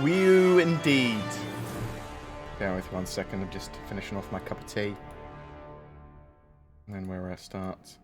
Woo indeed. Bear with 1 second, I'm just finishing off my cup of tea. And then where I start.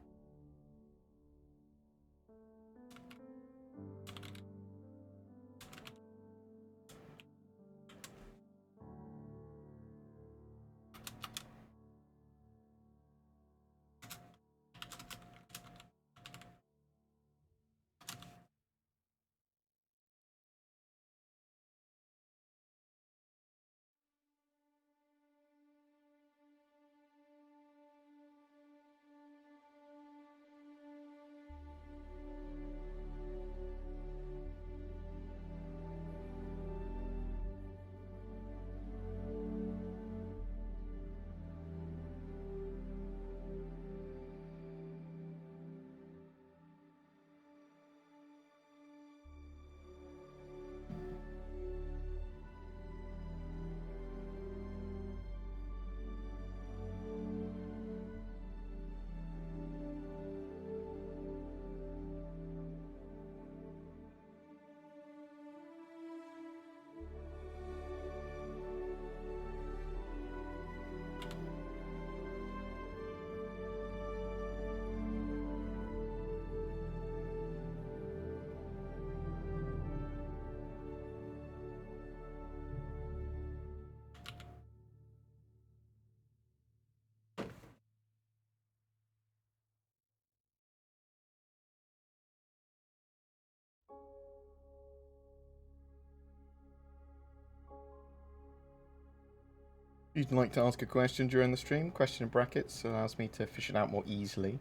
If you'd like to ask a question during the stream, question in brackets allows me to fish it out more easily.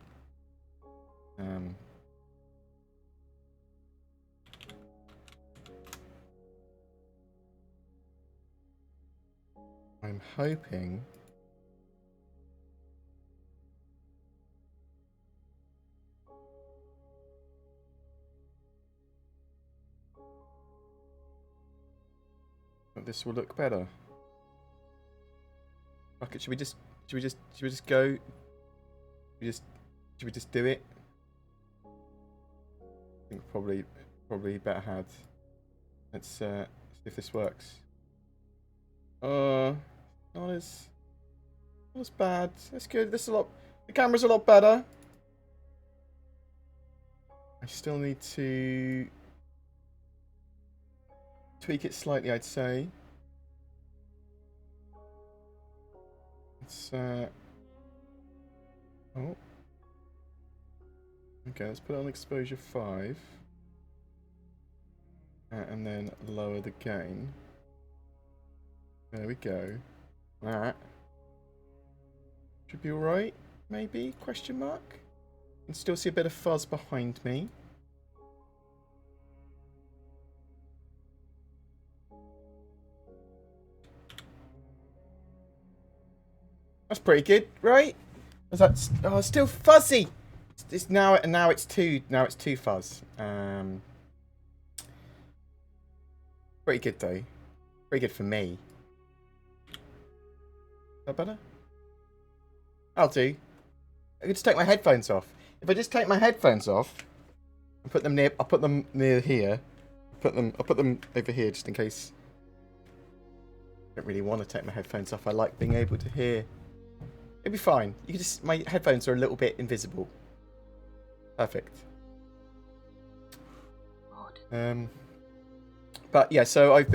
I'm hoping that this will look better. Okay, should we just go? Should we just do it? I think probably better had. Let's see if this works. Not as bad. That's good. This is a lot. The camera's a lot better. I still need to tweak it slightly, I'd say. It's oh. Okay, let's put it on exposure 5. And then lower the gain. There we go. That should be alright, maybe? Question mark? You can still see a bit of fuzz behind me. That's pretty good, right? Was that? Oh, it's still fuzzy. It's now it's too fuzz. Pretty good though. Pretty good for me. Is that better? I'll do. I could just take my headphones off. If I just take my headphones off and put them near, I'll put them near here. I'll put them over here just in case. I don't really want to take my headphones off. I like being able to hear. It'll be fine. You can just. My headphones are a little bit invisible. Perfect. But yeah, so I've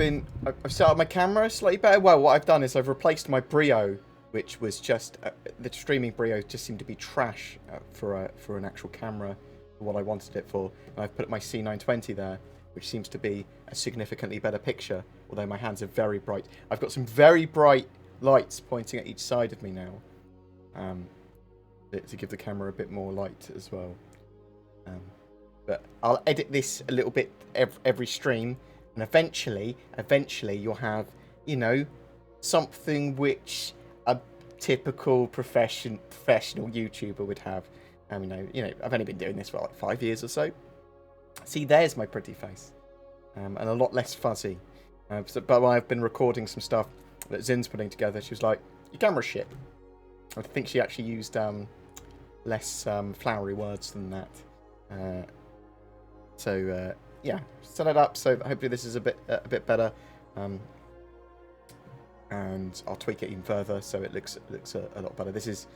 set up my camera slightly better. Well, what I've done is I've replaced my Brio, which was just the streaming Brio just seemed to be trash for an actual camera, for what I wanted it for. And I've put my C920 there, which seems to be a significantly better picture. Although my hands are very bright. I've got some very bright lights pointing at each side of me now, to give the camera a bit more light as well. But I'll edit this a little bit every stream. And eventually you'll have, you know, something which a typical professional YouTuber would have. You know, I've only been doing this for like 5 years or so. See, there's my pretty face, and a lot less fuzzy. But when I've been recording some stuff that Zin's putting together, she was like, "Your camera's shit." I think she actually used less flowery words than that. Yeah, set it up so that hopefully this is a bit better. And I'll tweak it even further so it looks a lot better. This is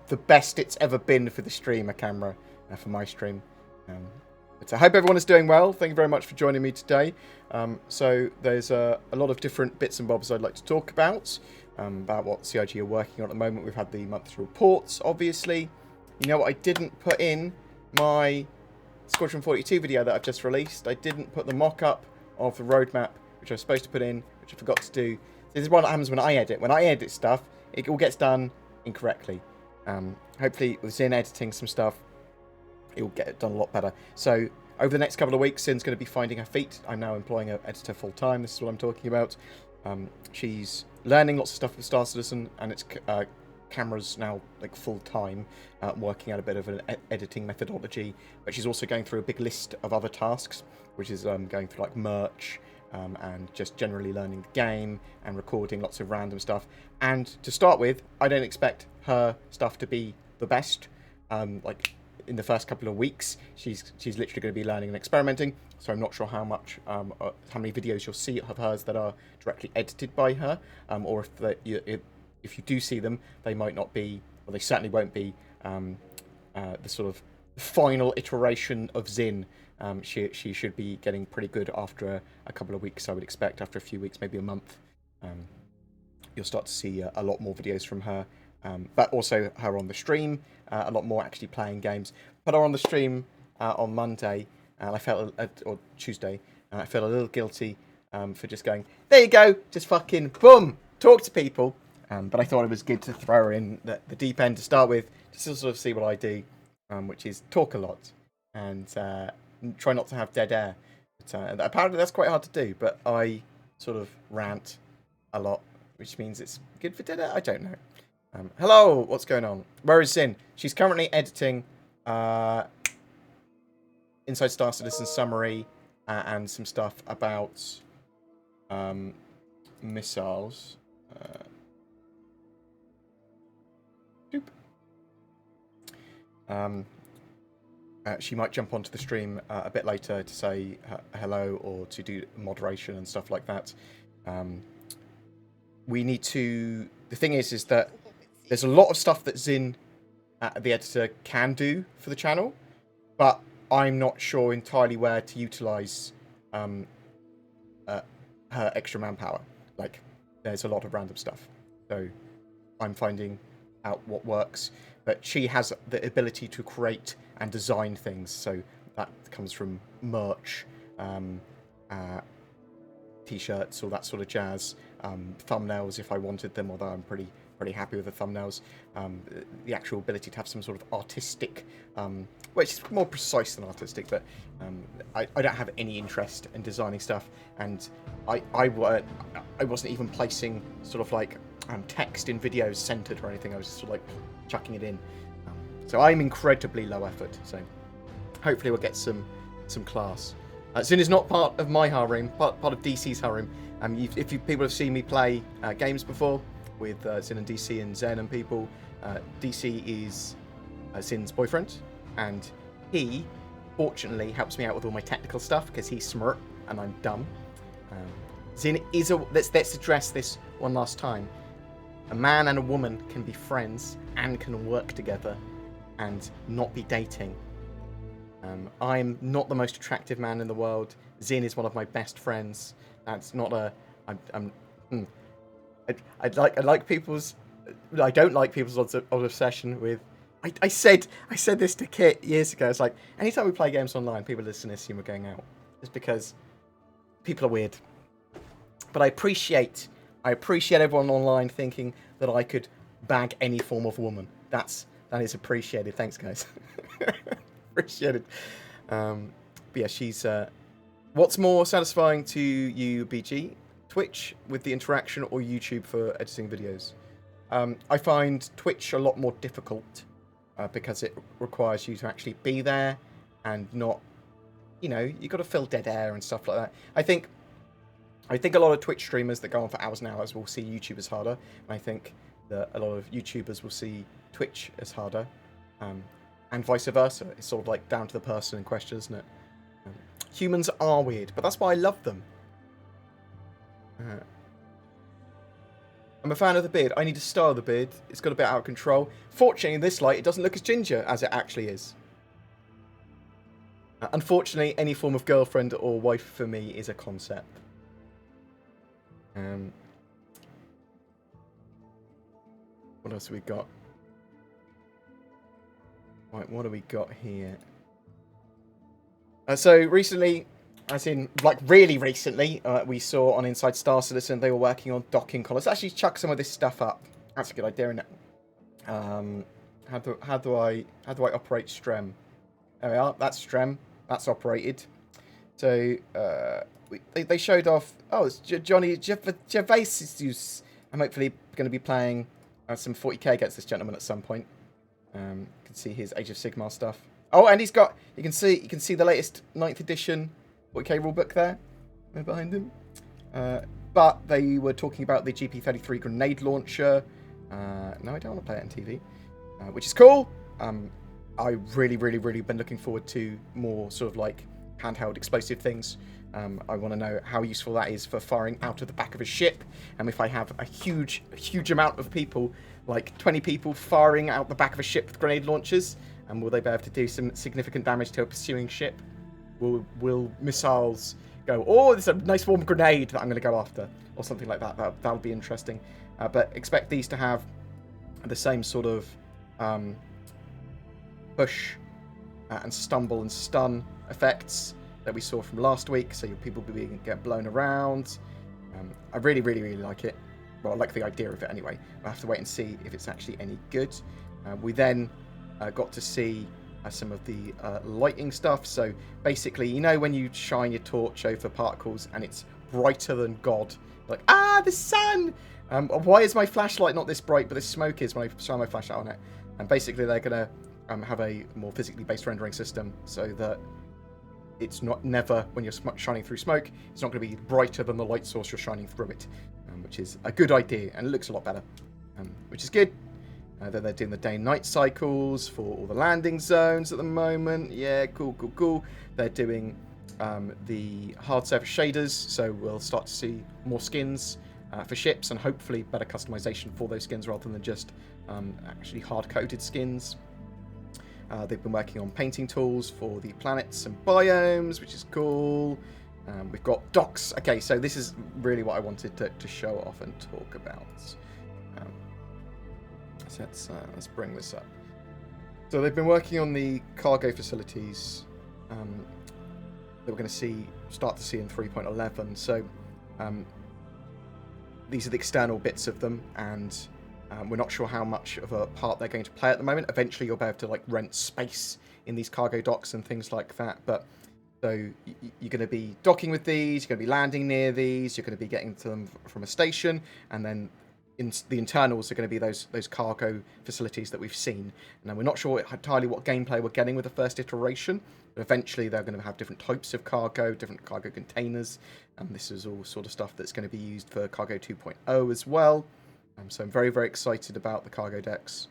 the best it's ever been for the stream, a camera for my stream. But I hope everyone is doing well. Thank you very much for joining me today. So there's a lot of different bits and bobs I'd like to talk about what CIG are working on at the moment. We've had the monthly reports, obviously. You know what I didn't put in my Squadron 42 video that I've just released? I didn't put the mock-up of the roadmap, which I was supposed to put in, which I forgot to do. This is what happens when I edit. When I edit stuff, it all gets done incorrectly. Hopefully, with Zin editing some stuff, it will get it done a lot better. So, over the next couple of weeks, Zin's going to be finding her feet. I'm now employing an editor full-time. This is what I'm talking about. She's learning lots of stuff with Star Citizen, and it's cameras now like full-time, working out a bit of an editing methodology. But she's also going through a big list of other tasks, which is going through like merch, and just generally learning the game and recording lots of random stuff. And to start with, I don't expect her stuff to be the best. Like in the first couple of weeks, she's literally going to be learning and experimenting. So I'm not sure how many videos you'll see of hers that are directly edited by her, or if you do see them, they might not be, or they certainly won't be the sort of final iteration of Zin. She should be getting pretty good after a couple of weeks, I would expect. After a few weeks, maybe a month, you'll start to see a lot more videos from her. But also her on the stream, a lot more actually playing games. Put her on the stream on Monday, and I felt, or Tuesday, and I felt a little guilty for just going, there you go, just fucking boom, talk to people. But I thought it was good to throw her in the deep end to start with, just to sort of see what I do, which is talk a lot and try not to have dead air. But, apparently that's quite hard to do, but I sort of rant a lot, which means it's good for dead air. I don't know. Hello, what's going on? Where is Zin? She's currently editing Inside Star Citizen summary and some stuff about missiles. She might jump onto the stream a bit later to say hello or to do moderation and stuff like that. We need to... The thing is that there's a lot of stuff that Zin, the editor, can do for the channel, but I'm not sure entirely where to utilise her extra manpower. Like, there's a lot of random stuff. So I'm finding out what works. But she has the ability to create and design things. So that comes from merch, t-shirts, all that sort of jazz. Thumbnails, if I wanted them, although I'm pretty happy with the thumbnails. The actual ability to have some sort of artistic, which is more precise than artistic, but I don't have any interest in designing stuff, and I wasn't even placing sort of like text in videos centered or anything. I was just sort of like chucking it in. So I'm incredibly low effort. So hopefully we'll get some class. Zin is not part of my harem, part of DC's harem. If people have seen me play games before with Zin and DC and Zen and people, DC is Zin's boyfriend, and he fortunately helps me out with all my technical stuff because he's smart and I'm dumb. Zin is let's address this one last time. A man and a woman can be friends and can work together and not be dating. I'm not the most attractive man in the world. Zin is one of my best friends. That's not a... I like people's... I don't like people's obsession with... I said this to Kit years ago. It's like, anytime we play games online, people listen and assume we're going out. It's because people are weird. But I appreciate everyone online thinking that I could bag any form of woman. That is appreciated. Thanks, guys. Appreciated. But yeah, she's... what's more satisfying to you, BG? Twitch with the interaction or YouTube for editing videos? I find Twitch a lot more difficult because it requires you to actually be there and not... you've got to fill dead air and stuff like that. I think a lot of Twitch streamers that go on for hours and hours will see YouTube as harder. And I think that a lot of YouTubers will see Twitch as harder. And vice versa. It's sort of like down to the person in question, isn't it? Humans are weird, but that's why I love them. I'm a fan of the beard. I need to style the beard. It's got a bit out of control. Fortunately, in this light, it doesn't look as ginger as it actually is. Unfortunately, any form of girlfriend or wife for me is a concept. What else have we got? Right, what do we got here? So recently, as in like really recently, we saw on Inside Star Citizen they were working on docking collars. Let's actually chuck some of this stuff up. That's a good idea, isn't it? How do I operate Strem? There we are. That's Strem. That's operated. So they showed off. Oh, it's Johnny Gervais. I'm hopefully going to be playing some 40k against this gentleman at some point. You can see his Age of Sigmar stuff. Oh, and he's got. You can see the latest 9th edition 40k rulebook there behind him. But they were talking about the GP33 grenade launcher. No, I don't want to play it on TV, which is cool. I really been looking forward to more sort of like handheld explosive things. I want to know how useful that is for firing out of the back of a ship. And if I have a huge amount of people, like 20 people firing out the back of a ship with grenade launchers, and will they be able to do some significant damage to a pursuing ship? Will missiles go, oh, there's a nice warm grenade that I'm going to go after, or something like that. That'll be interesting. But expect these to have the same sort of push and stumble and stun effects that we saw from last week. So people will get blown around. I really like it. Well, I like the idea of it anyway. We'll have to wait and see if it's actually any good. We then got to see some of the lighting stuff. So basically, you know when you shine your torch over particles and it's brighter than God. Like, the sun! Why is my flashlight not this bright, but this smoke is when I shine my flashlight on it? And basically they're going to have a more physically based rendering system so that it's never, when you're shining through smoke, it's not going to be brighter than the light source you're shining through it, which is a good idea, and it looks a lot better, which is good. Then they're doing the day and night cycles for all the landing zones at the moment. Yeah, cool. They're doing the hard surface shaders, so we'll start to see more skins for ships, and hopefully better customization for those skins rather than just actually hard-coded skins. They've been working on painting tools for the planets and biomes, which is cool. We've got docks. Okay, so this is really what I wanted to show off and talk about. So let's bring this up. So they've been working on the cargo facilities that we're going to start to see in 3.11. So these are the external bits of them, and we're not sure how much of a part they're going to play at the moment. Eventually, you'll be able to like rent space in these cargo docks and things like that. But so you're going to be docking with these. You're going to be landing near these. You're going to be getting to them from a station, and then the internals are going to be those cargo facilities that we've seen. And we're not sure entirely what gameplay we're getting with the first iteration. But eventually, they're going to have different types of cargo, different cargo containers, and this is all sort of stuff that's going to be used for Cargo 2.0 as well. So I'm very excited about the cargo decks.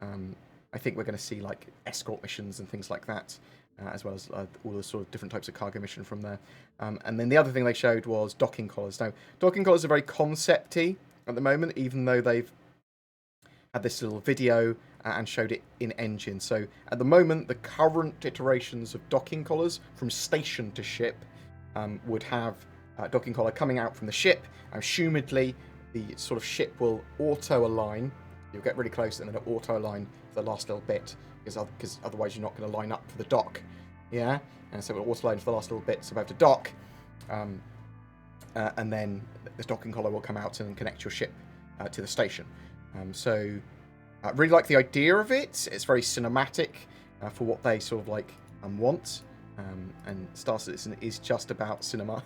I think we're going to see like escort missions and things like that, as well as all the sort of different types of cargo mission from there. And then the other thing they showed was docking collars. Now, docking collars are very concept-y at the moment, even though they've had this little video and showed it in engine. So at the moment, the current iterations of docking collars from station to ship would have docking collar coming out from the ship. Assumedly, the sort of ship will auto-align. You'll get really close and then it'll auto-align for the last little bit, because otherwise you're not going to line up for the dock. Yeah? And so it will auto-align for the last little bit, so about to dock. And then this docking collar will come out and connect your ship to the station. So I really like the idea of it. It's very cinematic for what they sort of like want. And Star Citizen is just about cinema.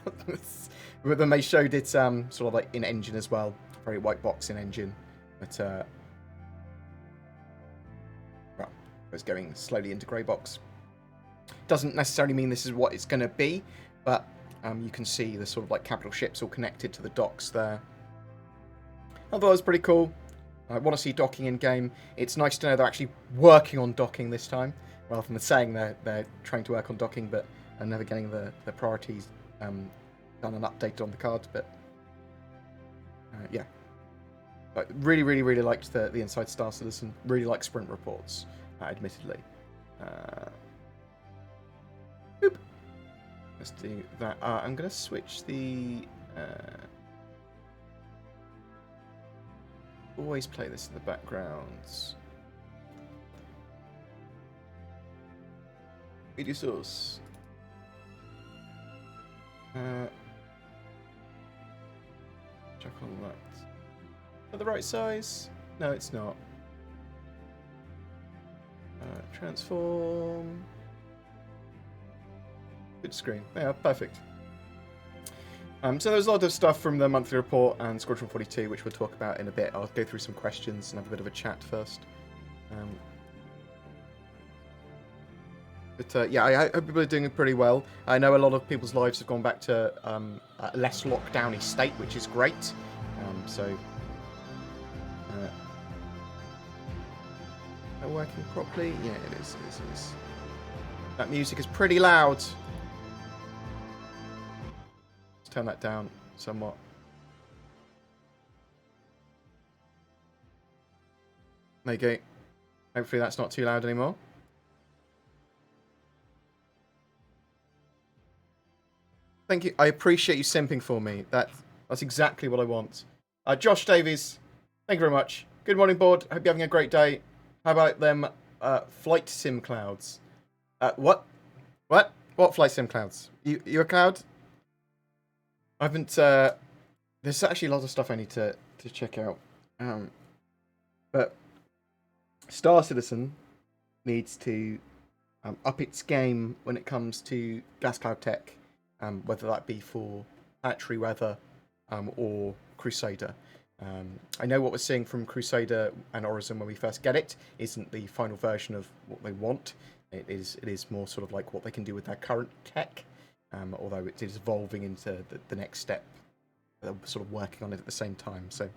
But then they showed it sort of like in engine as well. Very white box in engine. But, well, it's going slowly into grey box. Doesn't necessarily mean this is what it's going to be, but you can see the sort of like capital ships all connected to the docks there. I thought it was pretty cool. I want to see docking in game. It's nice to know they're actually working on docking this time, rather than saying they're trying to work on docking, but never getting the priorities done and updated on the cards. But Yeah. But really, really, really liked the Inside Star Citizen. Really like sprint reports, admittedly. Boop. Let's do that. I'm going to switch the... always play this in the background. Video source. Check on that. Are the right size? No, it's not. Transform. Good screen. Yeah, perfect. So there's a lot of stuff from the monthly report and Squadron 42, which we'll talk about in a bit. I'll go through some questions and have a bit of a chat first. But yeah, I hope people are doing pretty well. I know a lot of people's lives have gone back to a less lockdowny state, which is great. So are working properly? Yeah, it is. It is. That music is pretty loud. Let's turn that down somewhat. There you go. Hopefully that's not too loud anymore. Thank you. I appreciate you simping for me. That's exactly what I want. Josh Davies, thank you very much. Good morning, board. Hope you're having a great day. How about them flight sim clouds? What? What flight sim clouds? You a cloud? I haven't... there's actually a lot of stuff I need to check out. But Star Citizen needs to up its game when it comes to gas cloud tech. Whether that be for Planetary Weather or Crusader. I know what we're seeing from Crusader and Horizon when we first get it isn't the final version of what they want. It is more sort of like what they can do with their current tech, although it is evolving into the next step. They're sort of working on it at the same time. So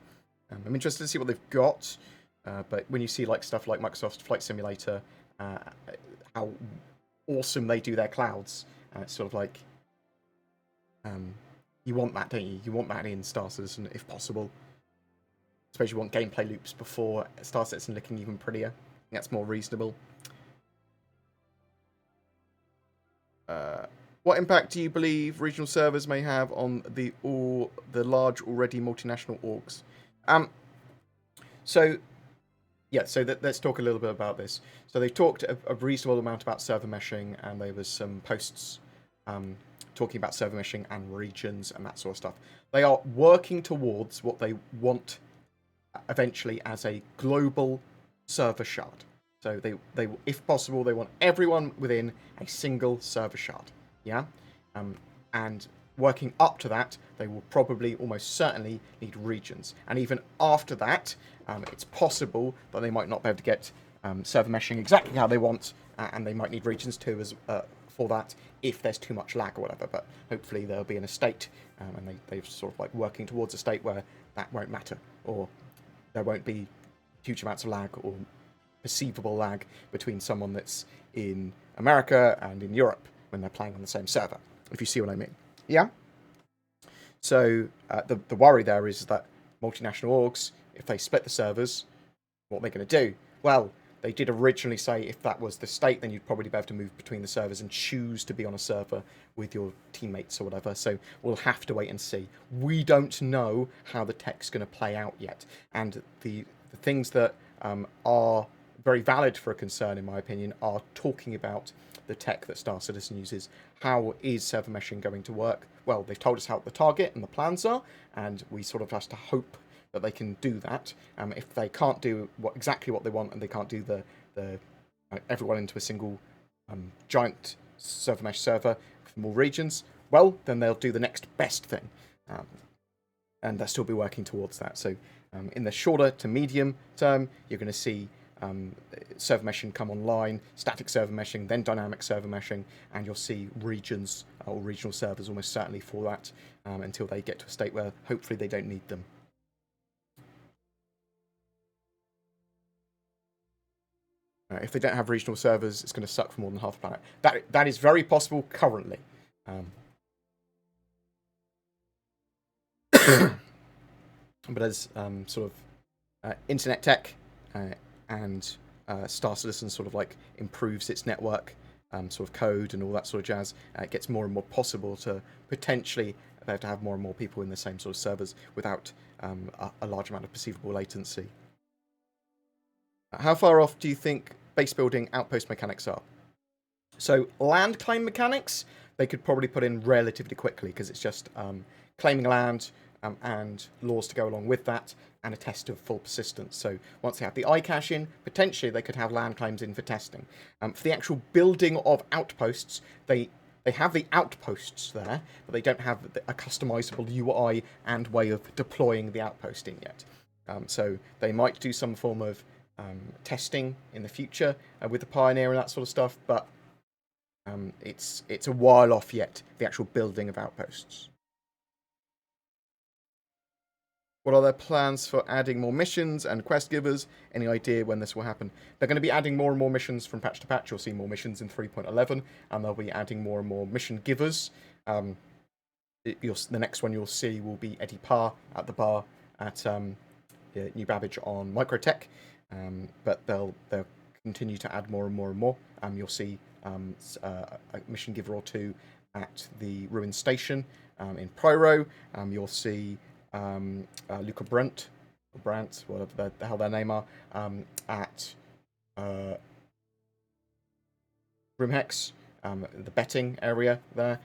I'm interested to see what they've got. But when you see like stuff like Microsoft's Flight Simulator, how awesome they do their clouds, it's sort of like... you want that, don't you? You want that in Star Citizen, if possible. I suppose you want gameplay loops before Star Citizen looking even prettier. I think that's more reasonable. What impact do you believe regional servers may have on the large already multinational orgs? Let's talk a little bit about this. So they've talked a reasonable amount about server meshing, and there was some posts talking about server meshing and regions and that sort of stuff. They are working towards what they want eventually as a global server shard. So they if possible, they want everyone within a single server shard. Yeah? And working up to that, they will probably almost certainly need regions. And even after that, it's possible that they might not be able to get server meshing exactly how they want, and they might need regions too as for that if there's too much lag or whatever. But hopefully they'll be in a state, and they're sort of like working towards a state where that won't matter, or there won't be huge amounts of lag or perceivable lag between someone that's in America and in Europe when they're playing on the same server, if you see what I mean. Yeah? So the worry there is that multinational orgs, if they split the servers, what are they going to do? Well, they did originally say if that was the state, then you'd probably be able to move between the servers and choose to be on a server with your teammates or whatever. So we'll have to wait and see. We don't know how the tech's going to play out yet. And the things that are very valid for a concern, in my opinion, are talking about the tech that Star Citizen uses. How is server meshing going to work? Well, they've told us how the target and the plans are, and we sort of have to hope that they can do that. If they can't do exactly what they want, and they can't do the everyone into a single giant server mesh server from all regions, well, then they'll do the next best thing, and they'll still be working towards that. So in the shorter to medium term, you're going to see server meshing come online, static server meshing, then dynamic server meshing, and you'll see regions or regional servers almost certainly for that until they get to a state where hopefully they don't need them. If they don't have regional servers, it's going to suck for more than half the planet. That is very possible currently. But as sort of internet tech and Star Citizen sort of like improves its network sort of code and all that sort of jazz, it gets more and more possible to potentially be able to have more and more people in the same sort of servers without a large amount of perceivable latency. How far off do you think base building outpost mechanics are? So land claim mechanics, they could probably put in relatively quickly because it's just claiming land and laws to go along with that and a test of full persistence. So once they have the iCache in, potentially they could have land claims in for testing. For the actual building of outposts, they have the outposts there, but they don't have a customizable UI and way of deploying the outpost in yet. So they might do some form of testing in the future with the Pioneer and that sort of stuff, but it's a while off yet, the actual building of outposts. What are their plans for adding more missions and quest givers? Any idea when this will happen? They're going to be adding more and more missions from patch to patch. You'll see more missions in 3.11, and they'll be adding more and more mission givers. The next one you'll see will be Eddie Parr at the bar at New Babbage on Microtech, but they'll continue to add more and more and more. You'll see a mission giver or two at the Ruin Station in Pyro. You'll see Luca Brandt, whatever the hell their name are, at Grimhex, the betting area there.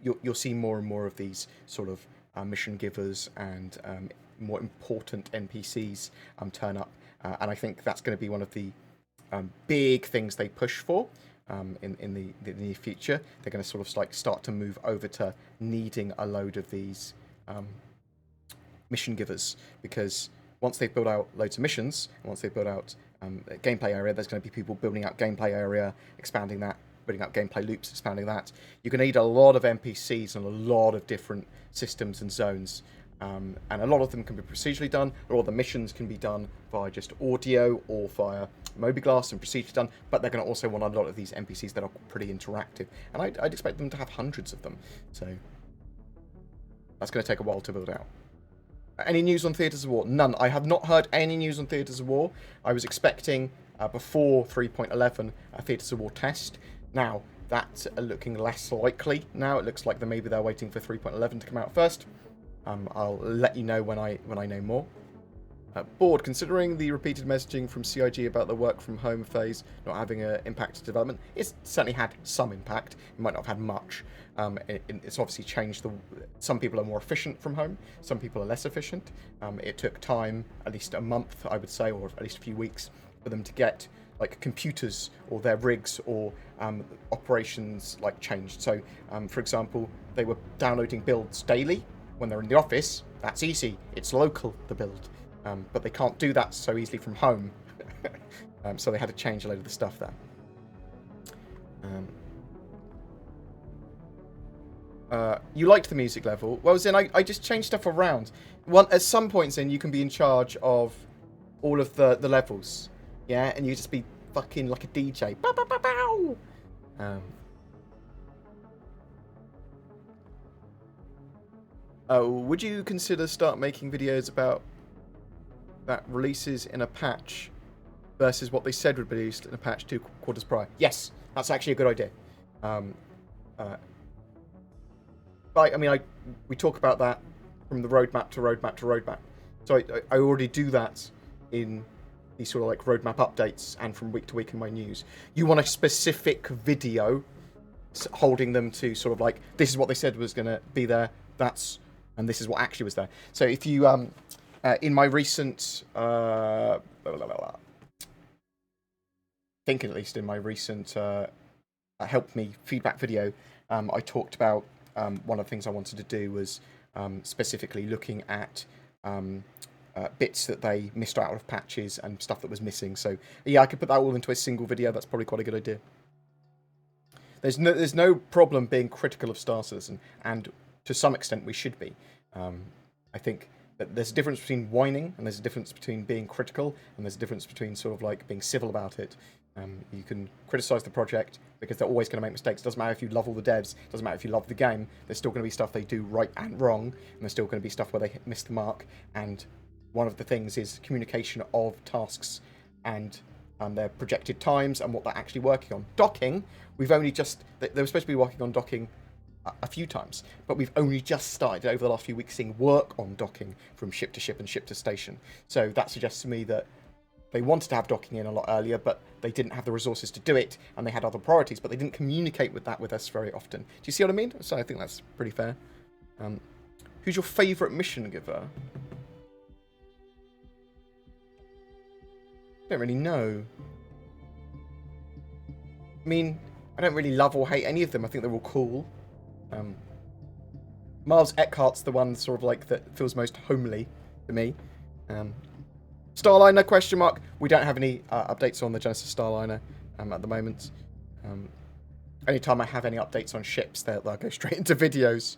You'll see more and more of these sort of mission givers and more important NPCs turn up, and I think that's going to be one of the big things they push for in the near future. They're going to sort of like start to move over to needing a load of these mission givers, because once they've built out loads of missions, and once they've built out a gameplay area, there's going to be people building out gameplay area, expanding that, building out gameplay loops, expanding that. You're going to need a lot of NPCs and a lot of different systems and zones, and a lot of them can be procedurally done. A lot of the missions can be done via just audio or via Mobiglass and procedurally done, but they're going to also want a lot of these NPCs that are pretty interactive, and I'd expect them to have hundreds of them, so that's going to take a while to build out. Any news on Theatres of War? None. I have not heard any news on Theatres of War. I was expecting, before 3.11, a Theatres of War test. Now, that's looking less likely now. It looks like maybe they're waiting for 3.11 to come out first. I'll let you know when I know more. Bored, considering the repeated messaging from CIG about the work from home phase not having an impact to development, it's certainly had some impact. It might not have had much. It's obviously changed. Some people are more efficient from home, some people are less efficient. It took time, at least a month, I would say, or at least a few weeks, for them to get like computers or their rigs or operations like changed. So, for example, they were downloading builds daily when they're in the office. That's easy. It's local, the build. But they can't do that so easily from home. So they had to change a load of the stuff there. You liked the music level. Well, as in, I just changed stuff around. At some points in, you can be in charge of all of the levels. Yeah? And you just be fucking like a DJ. Bow, bow, bow, bow. Would you consider start making videos about that releases in a patch versus what they said would be released in a patch 2 quarters prior? Yes, that's actually a good idea. But I mean, we talk about that from the roadmap to roadmap to roadmap. So I already do that in these sort of like roadmap updates and from week to week in my news. You want a specific video holding them to sort of like, this is what they said was going to be there, and this is what actually was there. So if you in my recent thinking, at least in my recent help me feedback video, I talked about one of the things I wanted to do was specifically looking at bits that they missed out of patches and stuff that was missing. So yeah, I could put that all into a single video. That's probably quite a good idea. There's no problem being critical of Star Citizen, and to some extent we should be. I think that there's a difference between whining and there's a difference between being critical, and there's a difference between sort of like being civil about it. You can criticize the project because they're always going to make mistakes. It doesn't matter if you love all the devs. It doesn't matter if you love the game. There's still going to be stuff they do right and wrong, and there's still going to be stuff where they miss the mark. And one of the things is communication of tasks and their projected times and what they're actually working on. Docking, we've only just... They were supposed to be working on docking a few times, but we've only just started over the last few weeks seeing work on docking from ship to ship and ship to station. So that suggests to me that they wanted to have docking in a lot earlier, but they didn't have the resources to do it, and they had other priorities, but they didn't communicate with that with us very often. Do you see what I mean? So I think that's pretty fair. Who's your favourite mission giver? I don't really know. I mean, I don't really love or hate any of them. I think they're all cool. Miles Eckhart's the one sort of like that feels most homely to me. Starliner, question mark. We don't have any updates on the Genesis Starliner at the moment. Anytime I have any updates on ships, they'll go straight into videos.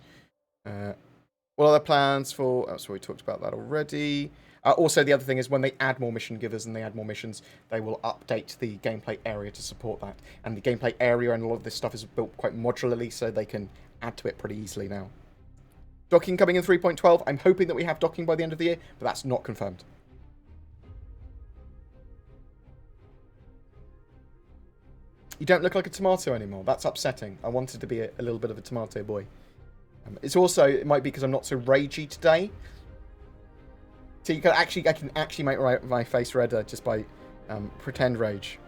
What are the plans for... Oh, so we talked about that already. Also, the other thing is when they add more mission givers and they add more missions, they will update the gameplay area to support that. And the gameplay area and a lot of this stuff is built quite modularly, so they can add to it pretty easily now. Docking coming in 3.12. I'm hoping that we have docking by the end of the year, but that's not confirmed. You don't look like a tomato anymore. That's upsetting. I wanted to be a little bit of a tomato boy. It's also... It might be because I'm not so ragey today. So you can actually... I can actually make my face redder just by pretend rage.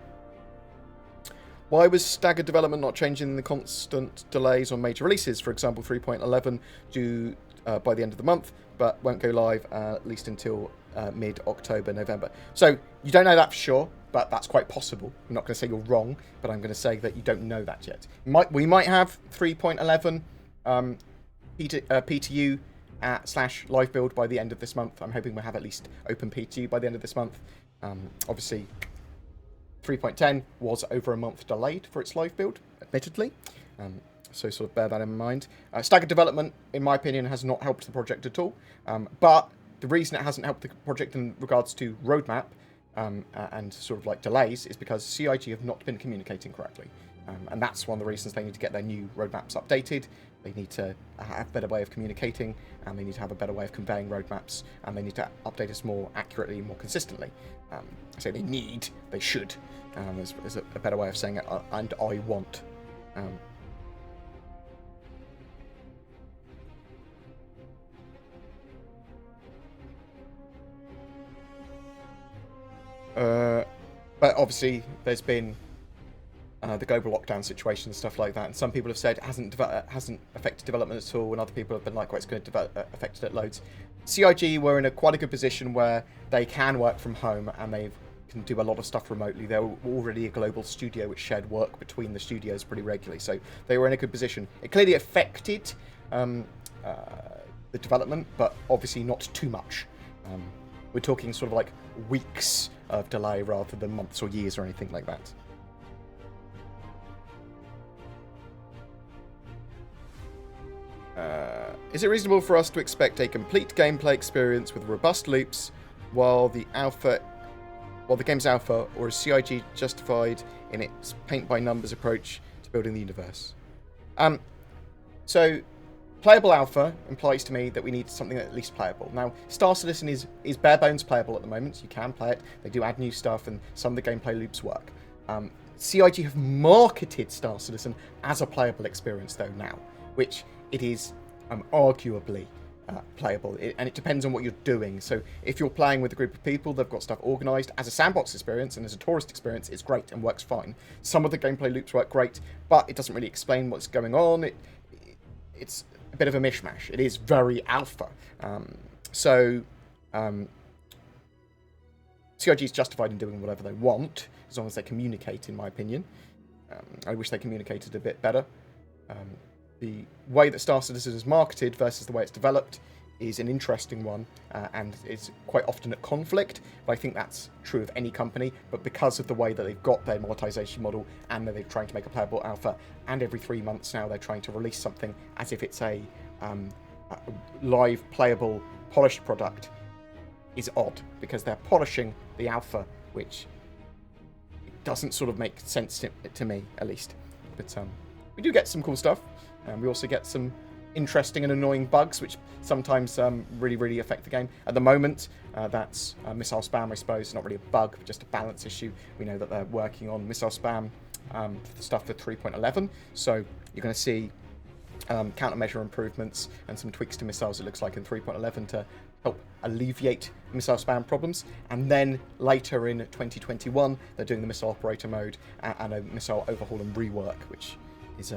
Why was staggered development not changing the constant delays on major releases? For example, 3.11 due by the end of the month, but won't go live at least until mid-October, November. So you don't know that for sure, but that's quite possible. I'm not going to say you're wrong, but I'm going to say that you don't know that yet. We might have 3.11 PTU / live build by the end of this month. I'm hoping we'll have at least open PTU by the end of this month. Obviously, 3.10 was over a month delayed for its live build, admittedly. So sort of bear that in mind. Staggered development, in my opinion, has not helped the project at all. But the reason it hasn't helped the project in regards to roadmap and sort of like delays is because CIG have not been communicating correctly. And that's one of the reasons they need to get their new roadmaps updated. They need to have a better way of communicating, and they need to have a better way of conveying roadmaps, and they need to update us more accurately, more consistently. I say they should. There's a better way of saying it, and I want. But obviously, there's been the global lockdown situation and stuff like that, and some people have said it hasn't affected development at all, and other people have been like, well, it's going to affect it loads. CIG were in quite a good position where they can work from home, and they can do a lot of stuff remotely. They're already a global studio which shared work between the studios pretty regularly, so they were in a good position. It clearly affected the development, but obviously not too much. We're talking sort of like weeks of delay rather than months or years or anything like that. Is it reasonable for us to expect a complete gameplay experience with robust loops while the game's alpha, or is CIG justified in its paint-by-numbers approach to building the universe? So, playable alpha implies to me that we need something at least playable. Now, Star Citizen is bare-bones playable at the moment. You can play it. They do add new stuff, and some of the gameplay loops work. CIG have marketed Star Citizen as a playable experience, though, now, which it is arguably playable, and it depends on what you're doing. So if you're playing with a group of people, they've got stuff organised as a sandbox experience and as a tourist experience, it's great and works fine. Some of the gameplay loops work great, but it doesn't really explain what's going on. It's a bit of a mishmash. It is very alpha. CIG is justified in doing whatever they want, as long as they communicate, in my opinion. I wish they communicated a bit better. The way that Star Citizen is marketed versus the way it's developed is an interesting one, and is quite often at conflict, but I think that's true of any company. But because of the way that they've got their monetization model, and that they're trying to make a playable alpha, and every 3 months now they're trying to release something as if it's a live, playable, polished product, is odd, because they're polishing the alpha, which doesn't sort of make sense to me, at least. But we do get some cool stuff. And we also get some interesting and annoying bugs, which sometimes really affect the game. At the moment, that's missile spam, I suppose. Not really a bug, but just a balance issue. We know that they're working on missile spam stuff for 3.11. So you're going to see countermeasure improvements and some tweaks to missiles, it looks like, in 3.11 to help alleviate missile spam problems. And then later in 2021, they're doing the missile operator mode and a missile overhaul and rework, which is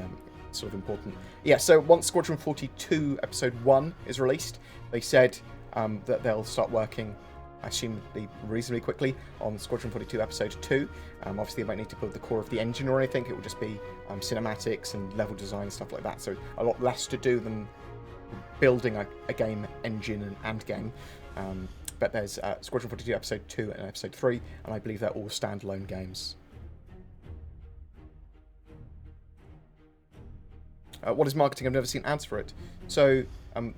sort of important. Yeah, so once Squadron 42 Episode 1 is released, they said that they'll start working, I assume, reasonably quickly on Squadron 42 Episode 2. Obviously, they won't need to build the core of the engine or anything. It will just be cinematics and level design and stuff like that. So a lot less to do than building a game engine and game. But there's Squadron 42 Episode 2 and Episode 3, and I believe they're all standalone games. What is marketing? I've never seen ads for it. So,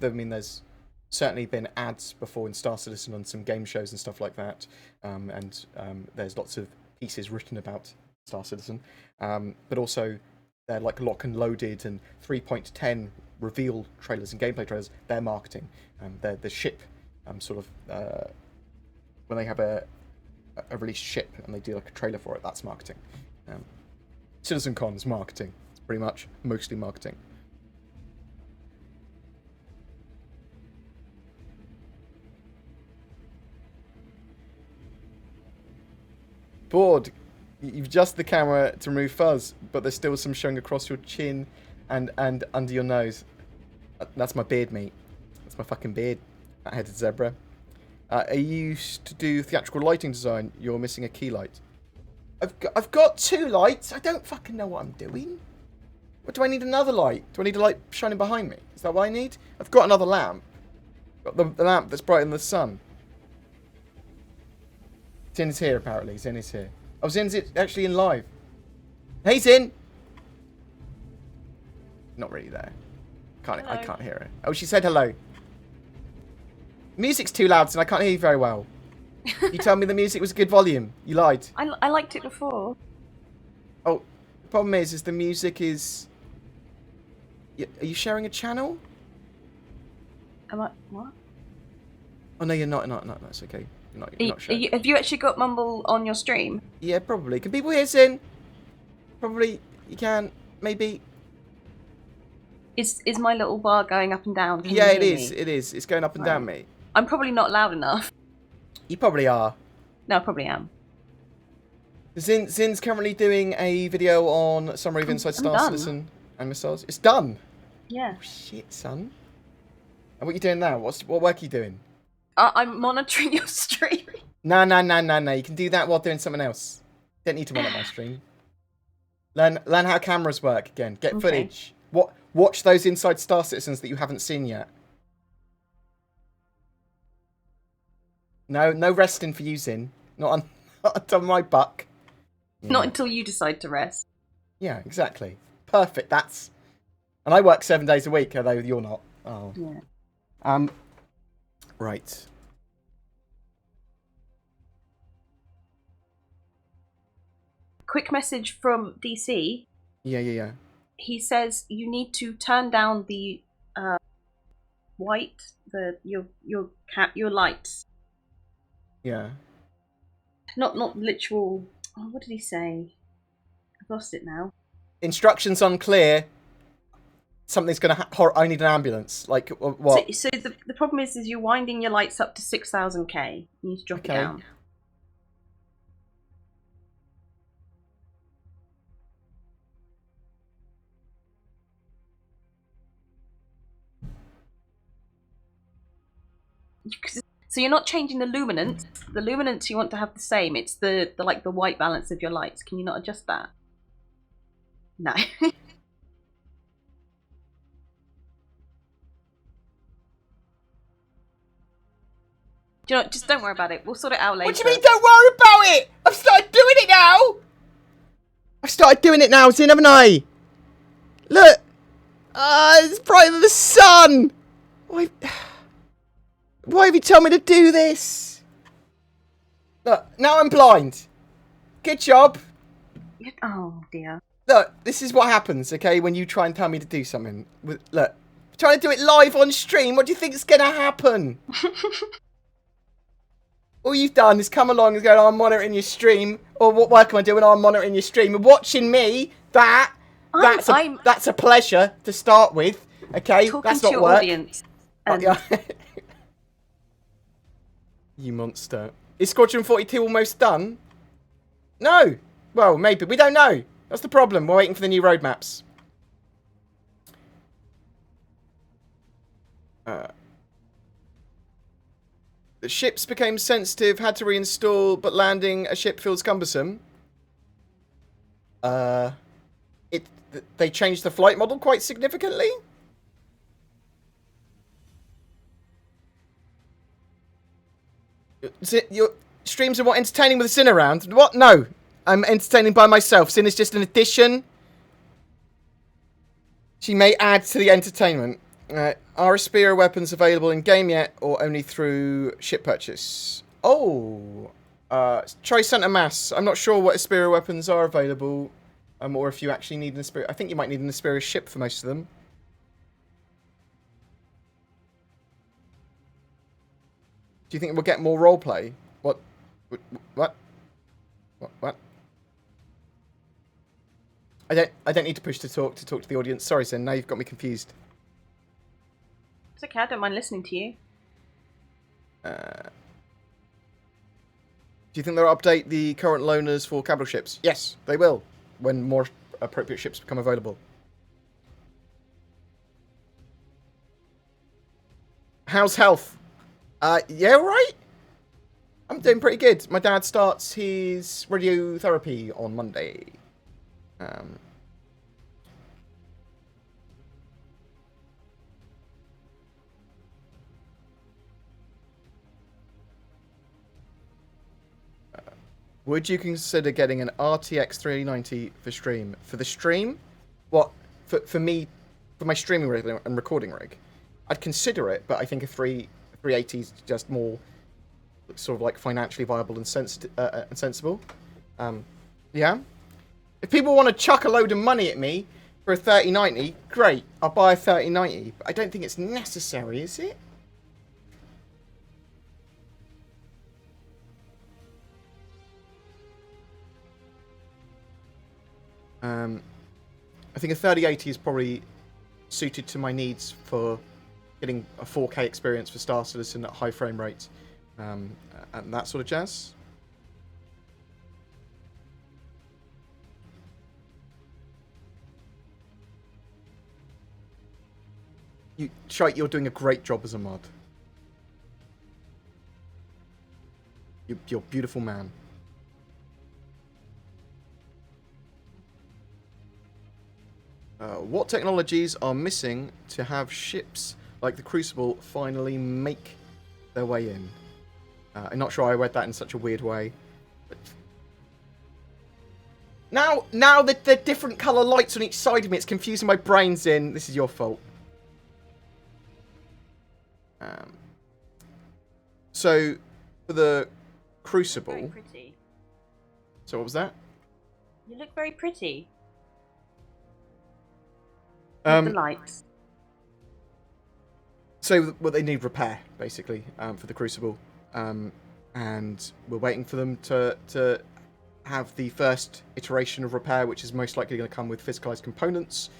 there's certainly been ads before in Star Citizen on some game shows and stuff like that. And there's lots of pieces written about Star Citizen. But also, they're like lock and loaded and 3.10 reveal trailers and gameplay trailers. They're marketing. They're the ship sort of... when they have a released ship and they do like a trailer for it, that's marketing. CitizenCon is marketing. Pretty much, mostly marketing. Bored. You've adjusted the camera to remove fuzz, but there's still some showing across your chin and under your nose. That's my beard, mate. That's my fucking beard. Fat-headed zebra. I used to do theatrical lighting design. You're missing a key light. I've got 2 lights. I don't fucking know what I'm doing. What do I need another light? Do I need a light shining behind me? Is that what I need? I've got another lamp. Got the lamp that's bright in the sun. Zin is here, apparently. Zin is here. Oh, Zin's actually in live. Hey, Zin! Not really there. I can't hear her. Oh, she said hello. Music's too loud, so I can't hear you very well. You told me the music was a good volume. You lied. I liked it before. Oh, the problem is the music is... Are you sharing a channel? Am I? What? Oh, no, you're not. No, that's okay. You're not sharing. Have you actually got Mumble on your stream? Yeah, probably. Can people hear Zin? Probably. You can. Maybe. Is my little bar going up and down? Yeah, it is. It is. It's going up and down, mate. I'm probably not loud enough. You probably are. No, I probably am. Zin's currently doing a video on summary of Inside Star Citizen and missiles. It's done. Yeah. Oh, shit, son. And what are you doing now? What work are you doing? I'm monitoring your stream. No. You can do that while doing something else. Don't need to monitor my stream. Learn how cameras work again. Get footage. Watch those Inside Star Citizens that you haven't seen yet. No resting for you, Zin. Not on my buck. Yeah. Not until you decide to rest. Yeah, exactly. Perfect. And I work 7 days a week, although you're not. Oh. Yeah. Right. Quick message from DC. Yeah. He says you need to turn down the white, your lights. Yeah. Not literal. Oh, what did he say? I've lost it now. Instructions unclear. Something's gonna. I need an ambulance. Like what? So the problem is you're winding your lights up to 6,000K. You need to drop it down. So you're not changing the luminance. The luminance you want to have the same. It's the white balance of your lights. Can you not adjust that? No. Do you know, just don't worry about it. We'll sort it out later. What do you mean don't worry about it? I've started doing it now. I've started doing it now, Zin, haven't I? Look. It's brighter than the sun. Why have you told me to do this? Look, now I'm blind. Good job. Oh dear. Look, this is what happens, okay, when you try and tell me to do something. Look, trying to do it live on stream, what do you think is going to happen? All you've done is come along and go, oh, I'm monitoring your stream. Or what work am I doing? Oh, I'm monitoring your stream. And watching me, that's a pleasure to start with. Okay, that's not your work. Audience and... You monster. Is Squadron 42 almost done? No. Well, maybe. We don't know. That's the problem. We're waiting for the new roadmaps. The ships became sensitive, had to reinstall, but landing a ship feels cumbersome. They changed the flight model quite significantly. Your streams are what, entertaining with Sin around? What? No. I'm entertaining by myself. Sin is just an addition. She may add to the entertainment. Are Aspira weapons available in game yet, or only through ship purchase? Oh, try Santa Mass. I'm not sure what Aspira weapons are available, or if you actually need an Aspira. I think you might need an Aspira ship for most of them. Do you think we'll get more roleplay? What? I don't need to push to talk to the audience. Sorry, Sin. Now you've got me confused. It's okay. I don't mind listening to you. Do you think they'll update the current loaners for capital ships? Yes, they will, when more appropriate ships become available. How's health? Yeah, right. I'm doing pretty good. My dad starts his radiotherapy on Monday. Would you consider getting an RTX 390 for stream? For the stream? What? For me, for my streaming rig and recording rig? I'd consider it, but I think a 380 is just more sort of like financially viable and sensible. Yeah? If people want to chuck a load of money at me for a 3090, great, I'll buy a 3090. But I don't think it's necessary, is it? I think a 3080 is probably suited to my needs for getting a 4K experience for Star Citizen at high frame rates, and that sort of jazz. Shite, you're doing a great job as a mod. You're a beautiful man. What technologies are missing to have ships like the Crucible finally make their way in? I'm not sure I read that in such a weird way. But now that the different colour lights on each side of me, it's confusing my brains in. This is your fault. So, for the Crucible... Very pretty. So what was that? You look very pretty. With the lights. So, well, they need repair, basically, for the Crucible. And we're waiting for them to have the first iteration of repair, which is most likely going to come with physicalized components,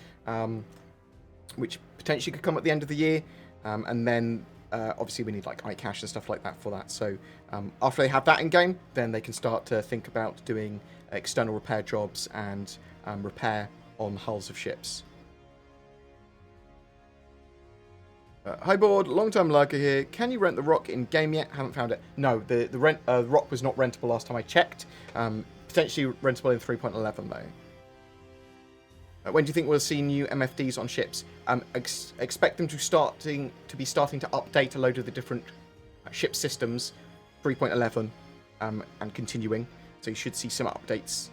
which potentially could come at the end of the year. And then, obviously, we need like iCache and stuff like that for that. So, after they have that in game, then they can start to think about doing external repair jobs and repair on hulls of ships. Hi board, long-time lurker here. Can you rent the Rock in game yet? Haven't found it. No, the Rock was not rentable last time I checked. Potentially rentable in 3.11 though. When do you think we'll see new MFDs on ships? Expect them to be starting to update a load of the different ship systems, 3.11, and continuing. So you should see some updates.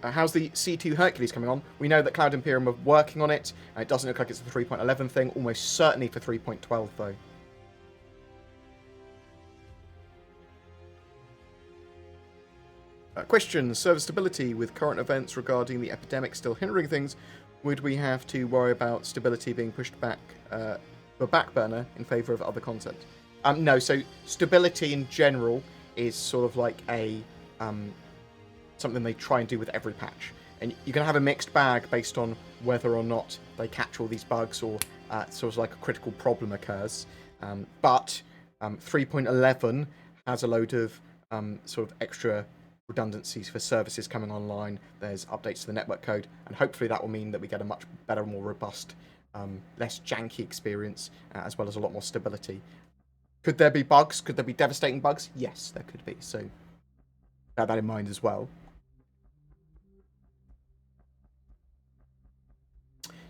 How's the C2 Hercules coming on? We know that Cloud Imperium are working on it. It doesn't look like it's a 3.11 thing. Almost certainly for 3.12 though. Question, server stability with current events regarding the epidemic still hindering things. Would we have to worry about stability being pushed back for back burner in favour of other content? No, so stability in general is sort of like a something they try and do with every patch. And you're going to have a mixed bag based on whether or not they catch all these bugs or sort of like a critical problem occurs. But 3.11 has a load of sort of extra redundancies for services coming online. There's updates to the network code, and hopefully that will mean that we get a much better, more robust, less janky experience, as well as a lot more stability. Could there be bugs? Could there be devastating bugs? Yes, there could be. So bear that in mind as well.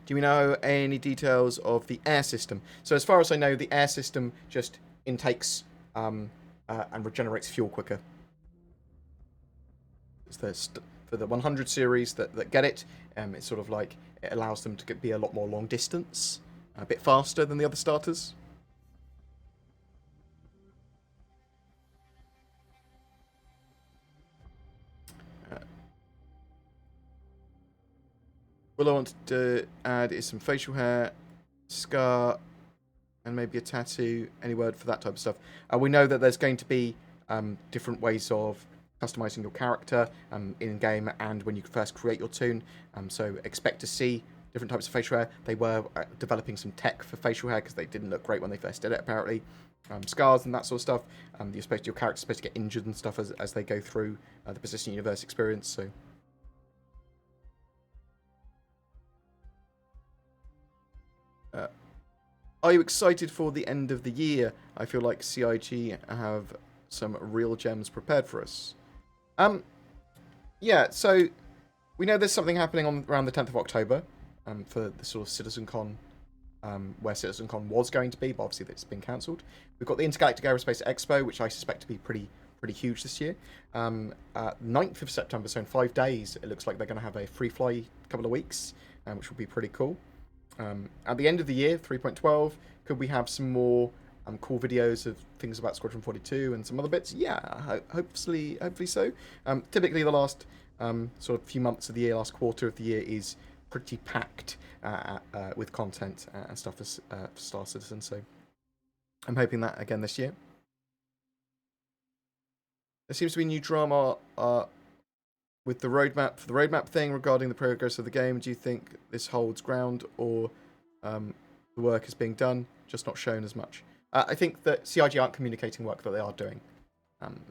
Do we know any details of the air system? So as far as I know, the air system just intakes and regenerates fuel quicker. It's for the 100 series that get it, it's sort of like it allows them to be a lot more long distance, a bit faster than the other starters. What I want to add is some facial hair, scar, and maybe a tattoo. Any word for that type of stuff? We know that there's going to be different ways of customizing your character in game and when you first create your toon. So expect to see different types of facial hair. They were developing some tech for facial hair because they didn't look great when they first did it, apparently. Scars and that sort of stuff. Your character's supposed to get injured and stuff as they go through the Persistent Universe experience. So. Are you excited for the end of the year? I feel like CIG have some real gems prepared for us. Yeah, so we know there's something happening around the 10th of October for the sort of CitizenCon, where CitizenCon was going to be, but obviously it's been cancelled. We've got the Intergalactic Aerospace Expo, which I suspect to be pretty huge this year. 9th of September, so in 5 days, it looks like they're going to have a free fly couple of weeks, which will be pretty cool. At the end of the year, 3.12, could we have some more cool videos of things about Squadron 42 and some other bits? Yeah, hopefully so. Typically, the last sort of few months of the year, last quarter of the year is pretty packed with content and stuff for Star Citizen. So I'm hoping that again this year. There seems to be new drama with the roadmap thing regarding the progress of the game. Do you think this holds ground, or the work is being done, just not shown as much? I think that CIG aren't communicating work that they are doing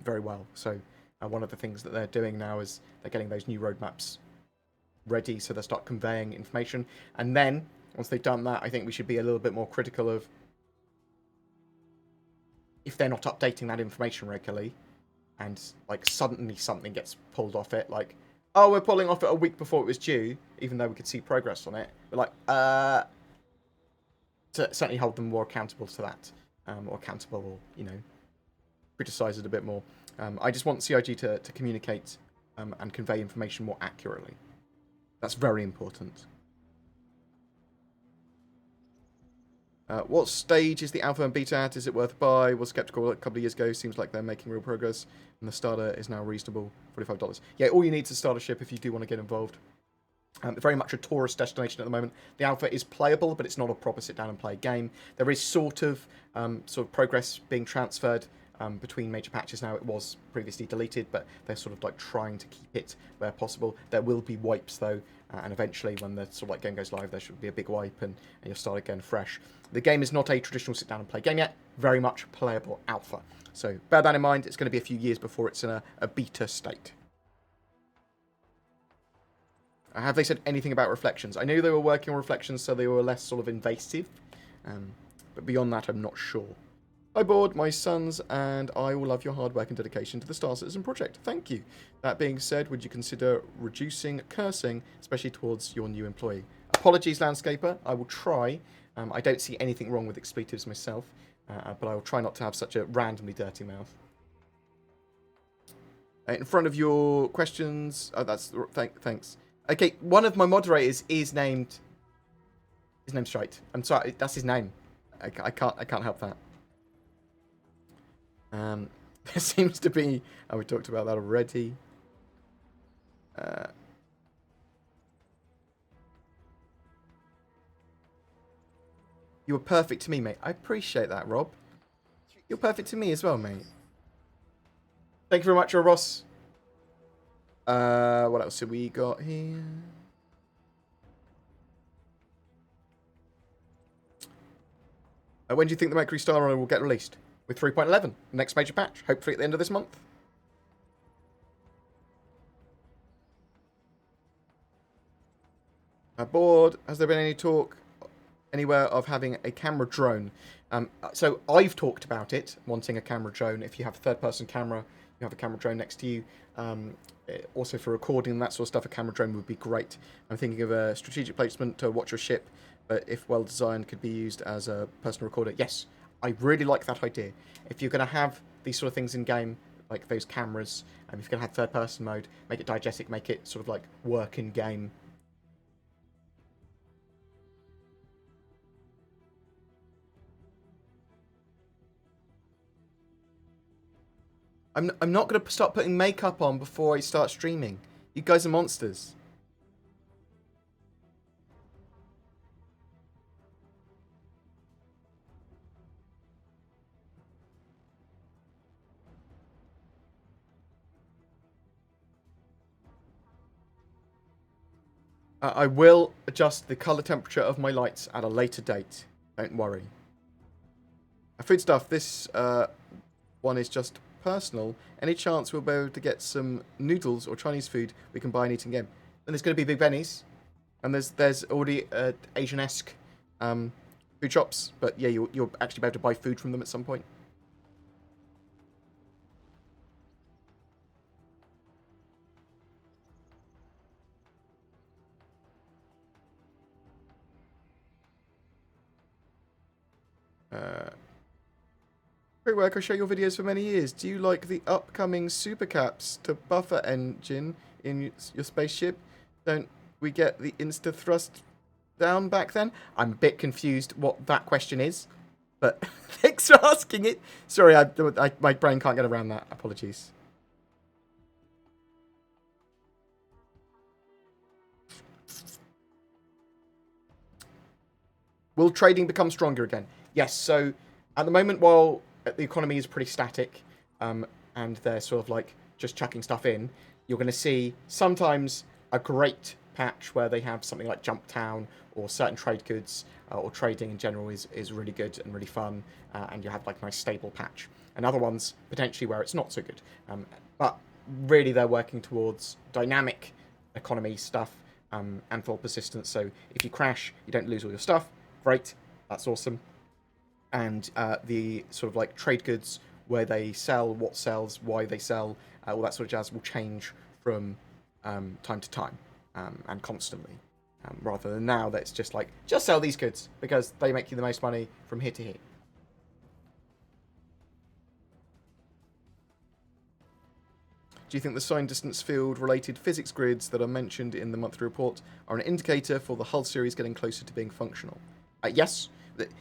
very well. So one of the things that they're doing now is they're getting those new roadmaps ready, so they'll start conveying information. And then, once they've done that, I think we should be a little bit more critical of if they're not updating that information regularly, and like suddenly something gets pulled off it, like, oh, we're pulling off it a week before it was due, even though we could see progress on it. We're like, to certainly hold them more accountable to that, or accountable, or, you know, criticize it a bit more. I just want CIG to communicate and convey information more accurately. That's very important. What stage is the alpha and beta at? Is it worth a buy? Was skeptical a couple of years ago. Seems like they're making real progress. And the starter is now reasonable, $45. Yeah, all you need is a starter ship if you do want to get involved. Very much a tourist destination at the moment. The alpha is playable, but it's not a proper sit down and play game. There is sort of progress being transferred between major patches now. It was previously deleted, but they're sort of like trying to keep it where possible. There will be wipes though, and eventually when the sort of like game goes live, there should be a big wipe and you'll start again fresh. The game is not a traditional sit down and play game yet. Very much playable alpha. So bear that in mind. It's going to be a few years before it's in a beta state. Have they said anything about reflections? I knew they were working on reflections, so they were less sort of invasive. But beyond that, I'm not sure. Hi, Bored. My sons and I will love your hard work and dedication to the Star Citizen project. Thank you. That being said, would you consider reducing cursing, especially towards your new employee? Apologies, Landscaper. I will try. I don't see anything wrong with expletives myself, but I will try not to have such a randomly dirty mouth. In front of your questions... Oh, that's... Thanks. Okay, one of my moderators is named... His name's Straight. I'm sorry, that's his name. I can't help that. There seems to be... Oh, we talked about that already. You were perfect to me, mate. I appreciate that, Rob. You're perfect to me as well, mate. Thank you very much, Ross. What else have we got here? When do you think the Mercury Starliner will get released? With 3.11, next major patch, hopefully at the end of this month. Bored. Has there been any talk anywhere of having a camera drone? So I've talked about it, wanting a camera drone. If you have a third-person camera, you have a camera drone next to you. Also for recording and that sort of stuff, a camera drone would be great. I'm thinking of a strategic placement to watch your ship, but if well designed, could be used as a personal recorder. Yes, I really like that idea. If you're going to have these sort of things in game, like those cameras, and if you're going to have third-person mode, make it diegetic, make it sort of like work in game. I'm not going to start putting makeup on before I start streaming. You guys are monsters. I will adjust the colour temperature of my lights at a later date. Don't worry. Food stuff. This one is just personal. Any chance we'll be able to get some noodles or Chinese food we can buy and eat in game? And there's going to be Big Benny's, and there's already Asian-esque food shops. But yeah, you'll actually be able to buy food from them at some point. Great work, I show your videos for many years. Do you like the upcoming supercaps to buffer engine in your spaceship? Don't we get the insta-thrust down back then? I'm a bit confused what that question is, but thanks for asking it. Sorry, my brain can't get around that. Apologies. Will trading become stronger again? Yes, so at the moment, while the economy is pretty static, and they're sort of like just chucking stuff in, you're going to see sometimes a great patch where they have something like Jump Town or certain trade goods, or trading in general is really good and really fun, and you have like a nice stable patch. And other ones, potentially, where it's not so good. But really they're working towards dynamic economy stuff, and full persistence. So if you crash, you don't lose all your stuff. Great, that's awesome. And the sort of like trade goods where they sell, what sells, why they sell, all that sort of jazz will change from time to time and constantly. Rather than now that it's just like, just sell these goods because they make you the most money from here to here. Do you think the sign distance field related physics grids that are mentioned in the monthly report are an indicator for the hull series getting closer to being functional? Yes.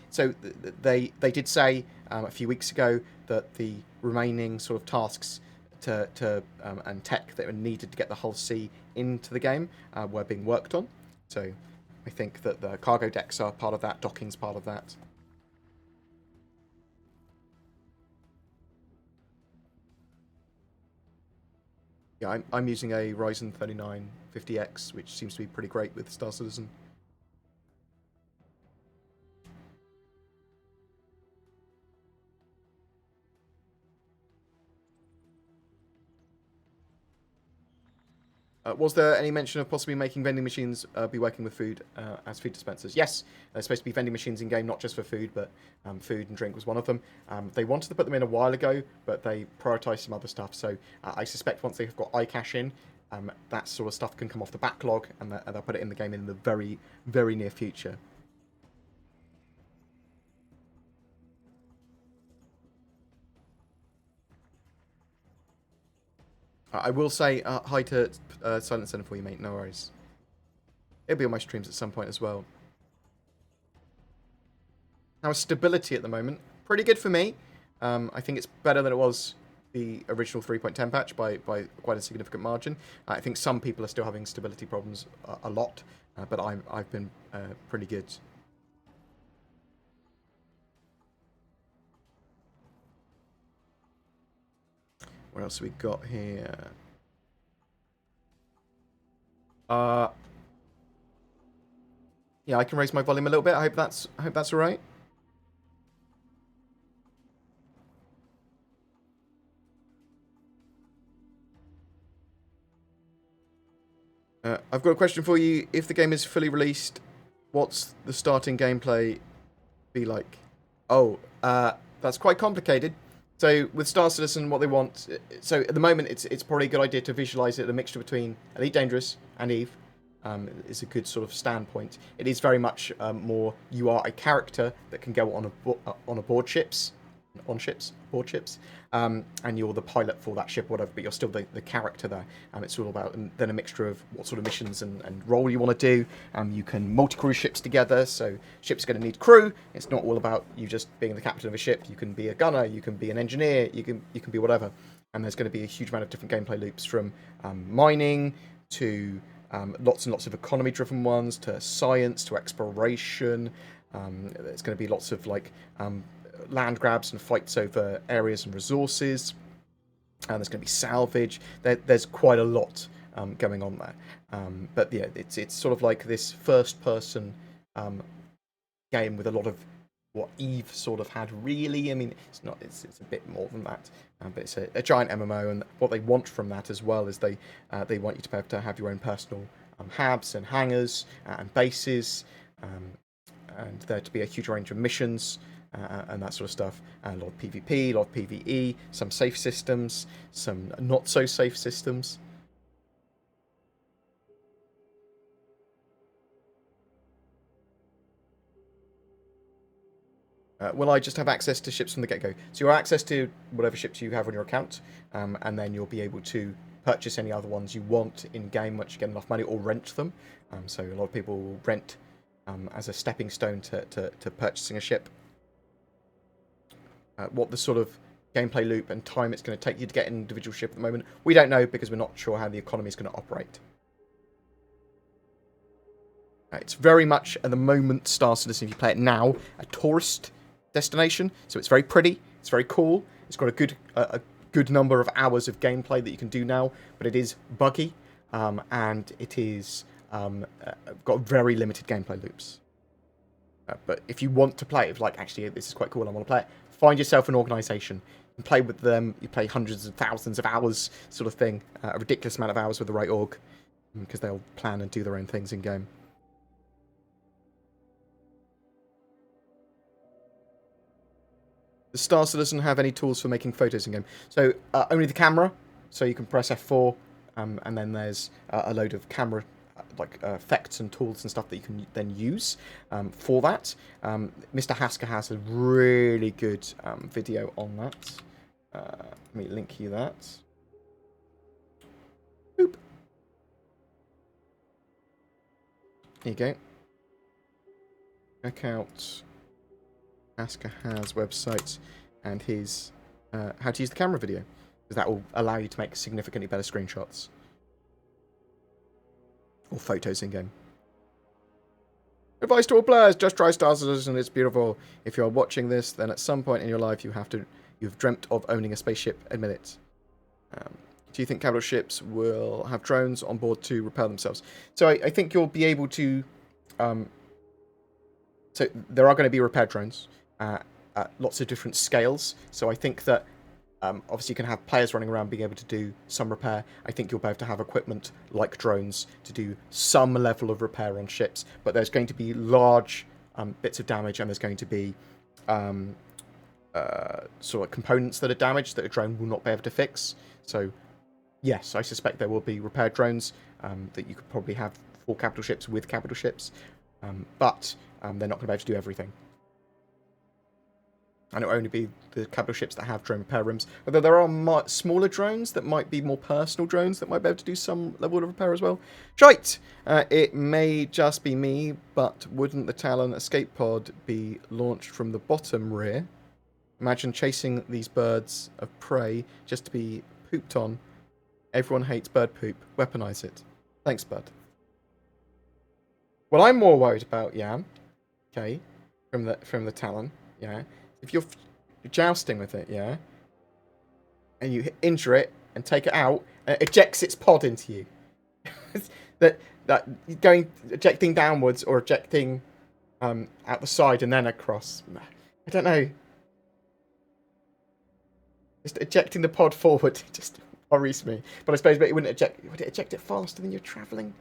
So they did say a few weeks ago that the remaining sort of tasks and tech that were needed to get the hull C into the game were being worked on. So I think that the cargo decks are part of that, docking's part of that. Yeah, I'm using a Ryzen 3950X, which seems to be pretty great with Star Citizen. Was there any mention of possibly making vending machines be working with food as food dispensers? Yes, there's supposed to be vending machines in game, not just for food, but food and drink was one of them. They wanted to put them in a while ago, but they prioritised some other stuff. So I suspect once they've got iCache in, that sort of stuff can come off the backlog, and they'll put it in the game in the very, very near future. I will say hi to Silent Center for you, mate. No worries. It'll be on my streams at some point as well. Now, stability at the moment. Pretty good for me. I think it's better than it was the original 3.10 patch by quite a significant margin. I think some people are still having stability problems a lot, but I've been pretty good. What else have we got here? Yeah, I can raise my volume a little bit. I hope that's all right. I've got a question for you. If the game is fully released, what's the starting gameplay be like? Oh, that's quite complicated. So with Star Citizen, what they want... So at the moment, it's probably a good idea to visualize it, a mixture between Elite Dangerous and Eve. Is a good sort of standpoint. It is very much more you are a character that can go on board ships, board ships, and you're the pilot for that ship, or whatever. But you're still the character there. It's all about then a mixture of what sort of missions and role you want to do. You can multi-crew ships together, so ships are going to need crew. It's not all about you just being the captain of a ship. You can be a gunner, you can be an engineer, you can be whatever. And there's going to be a huge amount of different gameplay loops from mining to lots and lots of economy-driven ones, to science, to exploration. There's going to be lots of like land grabs and fights over areas and resources. And there's going to be salvage. There's quite a lot going on there. But yeah, it's sort of like this first-person game with a lot of what Eve sort of had, really. I mean, it's not. It's a bit more than that. But it's a giant MMO, and what they want from that as well is they want you to be able to have your own personal hubs and hangars and bases, and there to be a huge range of missions and that sort of stuff. And a lot of PvP, a lot of PvE, some safe systems, some not so safe systems. Will I just have access to ships from the get-go? So you'll have access to whatever ships you have on your account, and then you'll be able to purchase any other ones you want in-game once you get enough money, or rent them. So a lot of people will rent as a stepping stone to purchasing a ship. What the sort of gameplay loop and time it's going to take you to get an individual ship at the moment, we don't know, because we're not sure how the economy is going to operate. It's very much, at the moment, Star Citizen, if you play it now, a tourist destination. So it's very pretty, it's very cool, it's got a good number of hours of gameplay that you can do now, but it is buggy, and it is got very limited gameplay loops. But if you want to play it, like, actually, this is quite cool, I want to play it, find yourself an organisation, and play with them. You play hundreds of thousands of hours, sort of thing, a ridiculous amount of hours with the right org, because they'll plan and do their own things in-game. Does Star Citizen have any tools for making photos in-game? So only the camera, so you can press F4, and then there's a load of camera effects and tools and stuff that you can then use for that. Mr. Hasker has a really good video on that. Let me link you that. Boop. Here you go. Check out Hasker has website and his how to use the camera video, because that will allow you to make significantly better screenshots or photos in game. Advice to all players: just try Star Citizen, it's beautiful. If you're watching this, then at some point in your life you've dreamt of owning a spaceship. Admit it. Do you think capital ships will have drones on board to repair themselves? So I think you'll be able to. So there are going to be repair drones at lots of different scales. So I think that obviously you can have players running around being able to do some repair. I think you'll be able to have equipment like drones to do some level of repair on ships. But there's going to be large bits of damage, and there's going to be sort of components that are damaged that a drone will not be able to fix. So yes, I suspect there will be repair drones that you could probably have for capital ships with capital ships. But they're not going to be able to do everything. And it will only be the capital ships that have drone repair rooms. Although there are smaller drones that might be more personal drones that might be able to do some level of repair as well. Shite! It may just be me, but wouldn't the Talon escape pod be launched from the bottom rear? Imagine chasing these birds of prey just to be pooped on. Everyone hates bird poop. Weaponize it. Thanks, bud. What I'm more worried about, Yam, okay, from the Talon, yeah, if you're jousting with it, yeah, and you injure it and take it out, and it ejects its pod into you. that ejecting downwards or ejecting out the side and then across. I don't know. Just ejecting the pod forward just worries me. But I suppose it wouldn't eject. Would it eject it faster than you're travelling?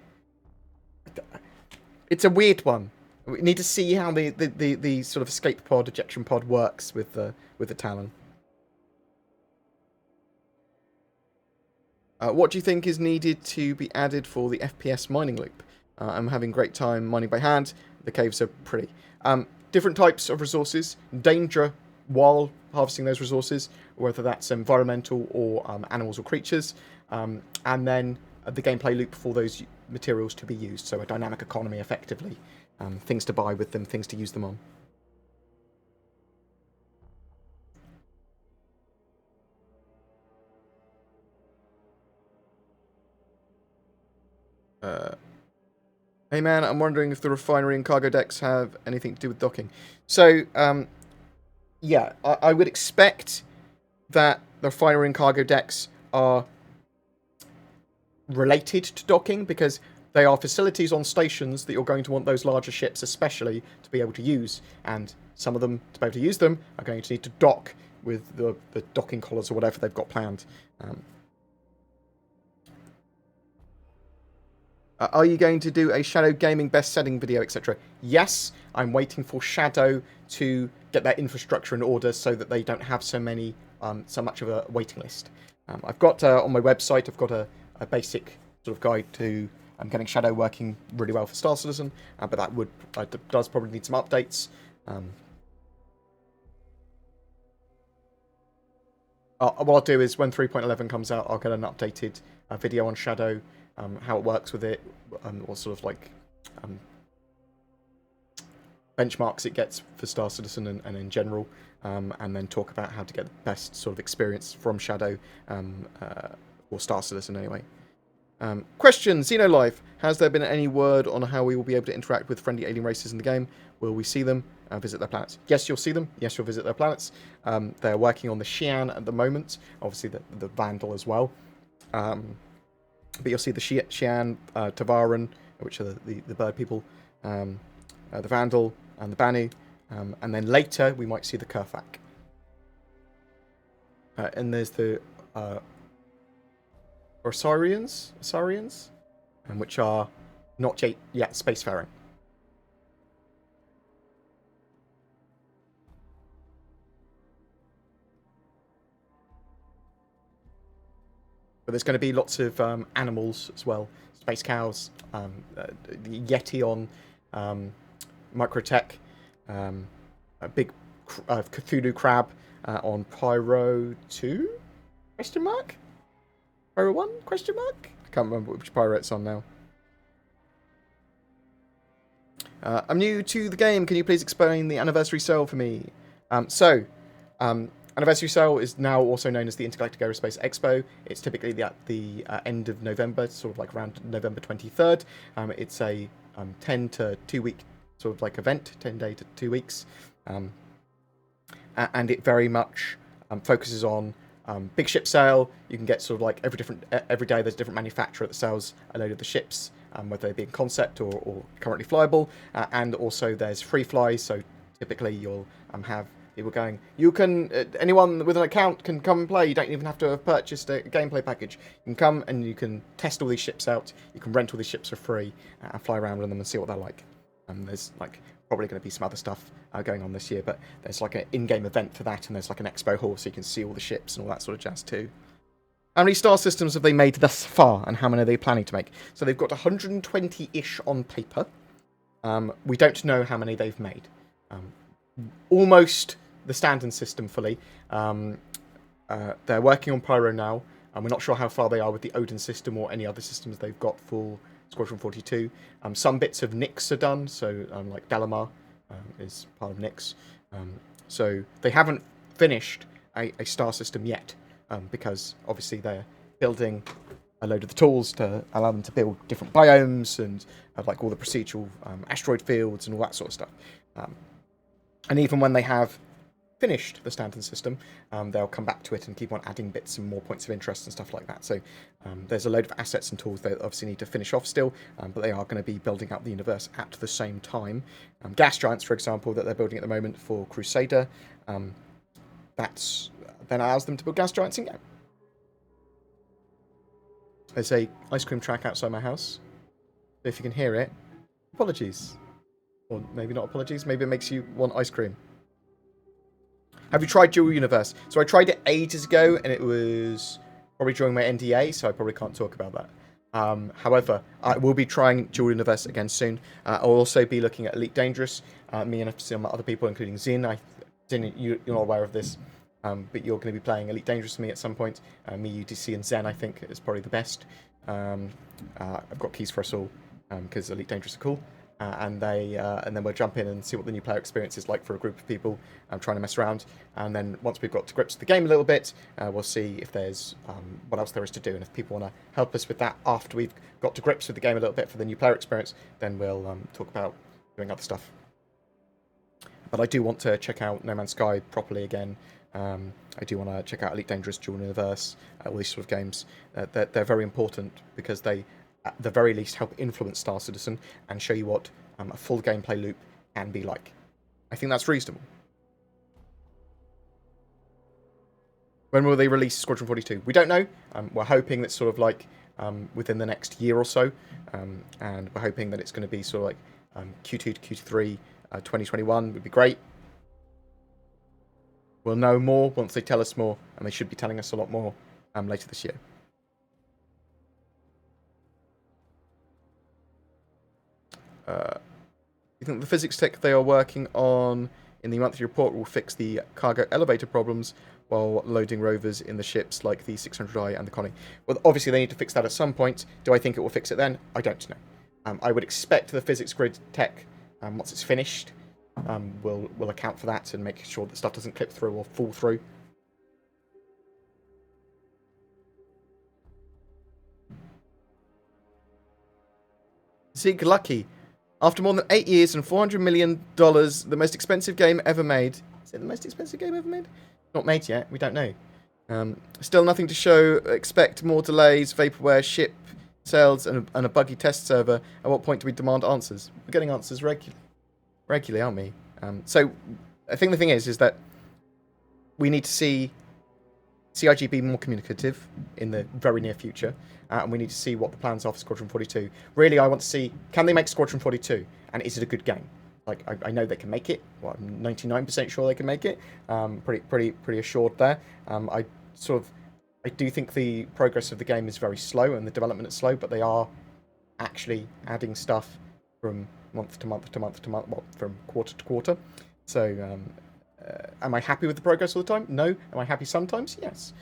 It's a weird one. We need to see how the sort of escape pod, ejection pod works with the Talon. What do you think is needed to be added for the FPS mining loop? I'm having a great time mining by hand. The caves are pretty. Different types of resources. Danger while harvesting those resources, whether that's environmental or animals or creatures. And then the gameplay loop for those materials to be used. So a dynamic economy, effectively. Things to buy with them, things to use them on. Hey man, I'm wondering if the refinery and cargo decks have anything to do with docking. So, yeah, I would expect that the refinery and cargo decks are related to docking because they are facilities on stations that you're going to want those larger ships especially to be able to use. And some of them, to be able to use them, are going to need to dock with the docking collars or whatever they've got planned. Are you going to do a Shadow Gaming best setting video, etc.? Yes, I'm waiting for Shadow to get their infrastructure in order so that they don't have so much of a waiting list. I've got on my website, I've got a basic sort of guide to getting Shadow working really well for Star Citizen, but that does probably need some updates. What I'll do is when 3.11 comes out, I'll get an updated video on Shadow. How it works with it, what sort of like benchmarks it gets for Star Citizen and in general, and then talk about how to get the best sort of experience from Shadow, or Star Citizen anyway. Question, Xenolife, has there been any word on how we will be able to interact with friendly alien races in the game? Will we see them, visit their planets? Yes, you'll see them. Yes, you'll visit their planets. They're working on the Xi'an at the moment, obviously the Vandal as well. But you'll see the Xi'an, Tavaran, which are the bird people, the Vandal, and the Banu. And then later, we might see the Kerfak. And there's the Osarians, which are not yet spacefaring. But there's going to be lots of animals as well. Space cows, Yeti on Microtech, a big Cthulhu crab on Pyro 2? Question mark? Pyro 1? Question mark? I can't remember which Pyro it's on now. I'm new to the game. Can you please explain the anniversary sale for me? Anniversary sale is now also known as the Intergalactic Aerospace Expo. It's typically at the end of November, sort of like around November 23rd. It's a 10 to 2 week sort of like event, 10 day to 2 weeks. And it very much focuses on big ship sale. You can get sort of like every day there's a different manufacturer that sells a load of the ships, whether they be in concept or currently flyable. And also there's free fly, so typically you'll have people going, anyone with an account can come and play. You don't even have to have purchased a gameplay package. You can come and you can test all these ships out. You can rent all these ships for free and fly around with them and see what they're like. There's like probably going to be some other stuff going on this year, but there's like an in-game event for that, and there's like an expo hall so you can see all the ships and all that sort of jazz too. How many star systems have they made thus far, and how many are they planning to make? So they've got 120-ish on paper. We don't know how many they've made. Almost the standard system fully. They're working on Pyro now, and we're not sure how far they are with the Odin system or any other systems they've got for Squadron 42. Some bits of Nyx are done, so like Dalamar is part of Nyx. So they haven't finished a star system yet, because obviously they're building a load of the tools to allow them to build different biomes and like all the procedural asteroid fields and all that sort of stuff. And even when they have finished the standard system, they'll come back to it and keep on adding bits and more points of interest and stuff like that. So there's a load of assets and tools they obviously need to finish off still, but they are going to be building out the universe at the same time. Gas giants, for example, that they're building at the moment for Crusader, that's then allows them to build gas giants in game. There's a ice cream track outside my house. So if you can hear it, apologies. Or maybe not apologies, maybe it makes you want ice cream. Have you tried Dual Universe? So I tried it ages ago, and it was probably during my NDA, so I probably can't talk about that. However, I will be trying Dual Universe again soon. I'll also be looking at Elite Dangerous. Me and some other people, including Zin. You're not aware of this, but you're going to be playing Elite Dangerous with me at some point. Me, UTC, and Zen, I think, is probably the best. I've got keys for us all, because Elite Dangerous are cool. And then we'll jump in and see what the new player experience is like for a group of people trying to mess around. And then once we've got to grips with the game a little bit, we'll see if there's what else there is to do. And if people want to help us with that after we've got to grips with the game a little bit for the new player experience, then we'll talk about doing other stuff. But I do want to check out No Man's Sky properly again. I do want to check out Elite Dangerous, Dual Universe, all these sort of games. They're very important because they, at the very least, help influence Star Citizen and show you what a full gameplay loop can be like. I think that's reasonable. When will they release Squadron 42? We don't know. We're hoping that sort of like within the next year or so, and we're hoping that it's going to be sort of like Q2 to Q3 2021 would be great. We'll know more once they tell us more, and they should be telling us a lot more later this year. You think the physics tech they are working on in the monthly report will fix the cargo elevator problems while loading rovers in the ships like the 600i and the Connie? Well, obviously they need to fix that at some point. Do I think it will fix it then? I don't know. I would expect the physics grid tech, once it's finished, will account for that and make sure that stuff doesn't clip through or fall through. Zig Lucky. After more than 8 years and $400 million, the most expensive game ever made. Is it the most expensive game ever made? Not made yet. We don't know. Still nothing to show. Expect more delays, vaporware, ship sales, and a buggy test server. At what point do we demand answers? We're getting answers regularly, aren't we? So I think the thing is that we need to see CIG be more communicative in the very near future, and we need to see what the plans are for Squadron 42. Really, I want to see, can they make Squadron 42, and is it a good game? Like, I know they can make it. Well, I'm 99% sure they can make it. Pretty assured there. I do think the progress of the game is very slow, and the development is slow, but they are actually adding stuff from month to month to month to month, well, from quarter to quarter. So, am I happy with the progress all the time? No. Am I happy sometimes? Yes.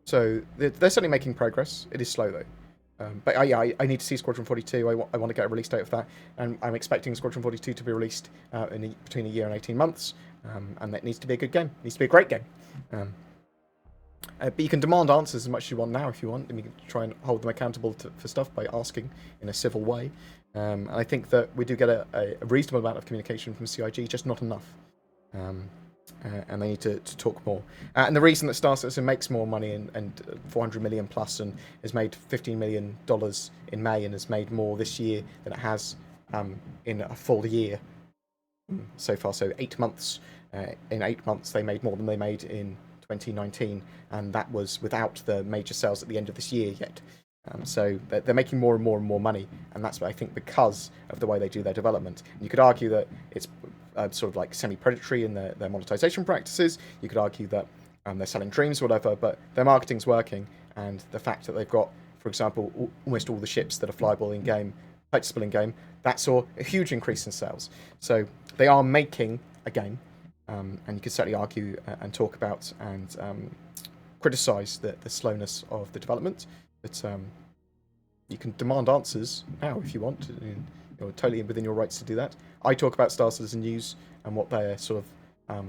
So they're certainly making progress. It is slow though. But I need to see Squadron 42. I want to get a release date of that, and I'm expecting Squadron 42 to be released between a year and 18 months. And that needs to be a good game. It needs to be a great game. But you can demand answers as much as you want now if you want, and you can try and hold them accountable for stuff by asking in a civil way. And I think that we do get a reasonable amount of communication from CIG, just not enough. And they need to talk more. And the reason that Star Citizen makes more money and 400 million plus and has made $15 million in May and has made more this year than it has in a full year so far. So 8 months. In 8 months, they made more than they made in 2019, and that was without the major sales at the end of this year yet. So they're making more and more and more money, and that's what I think because of the way they do their development. And you could argue that it's sort of like semi-predatory in their monetization practices. You could argue that they're selling dreams or whatever, but their marketing's working, and the fact that they've got, for example, almost all the ships that are flyable in-game, purchasable in-game, that saw a huge increase in sales. So they are making a game, and you could certainly argue and talk about and criticise the slowness of the development. But you can demand answers now if you want. You're totally within your rights to do that. I talk about Star Citizen news and what they're sort of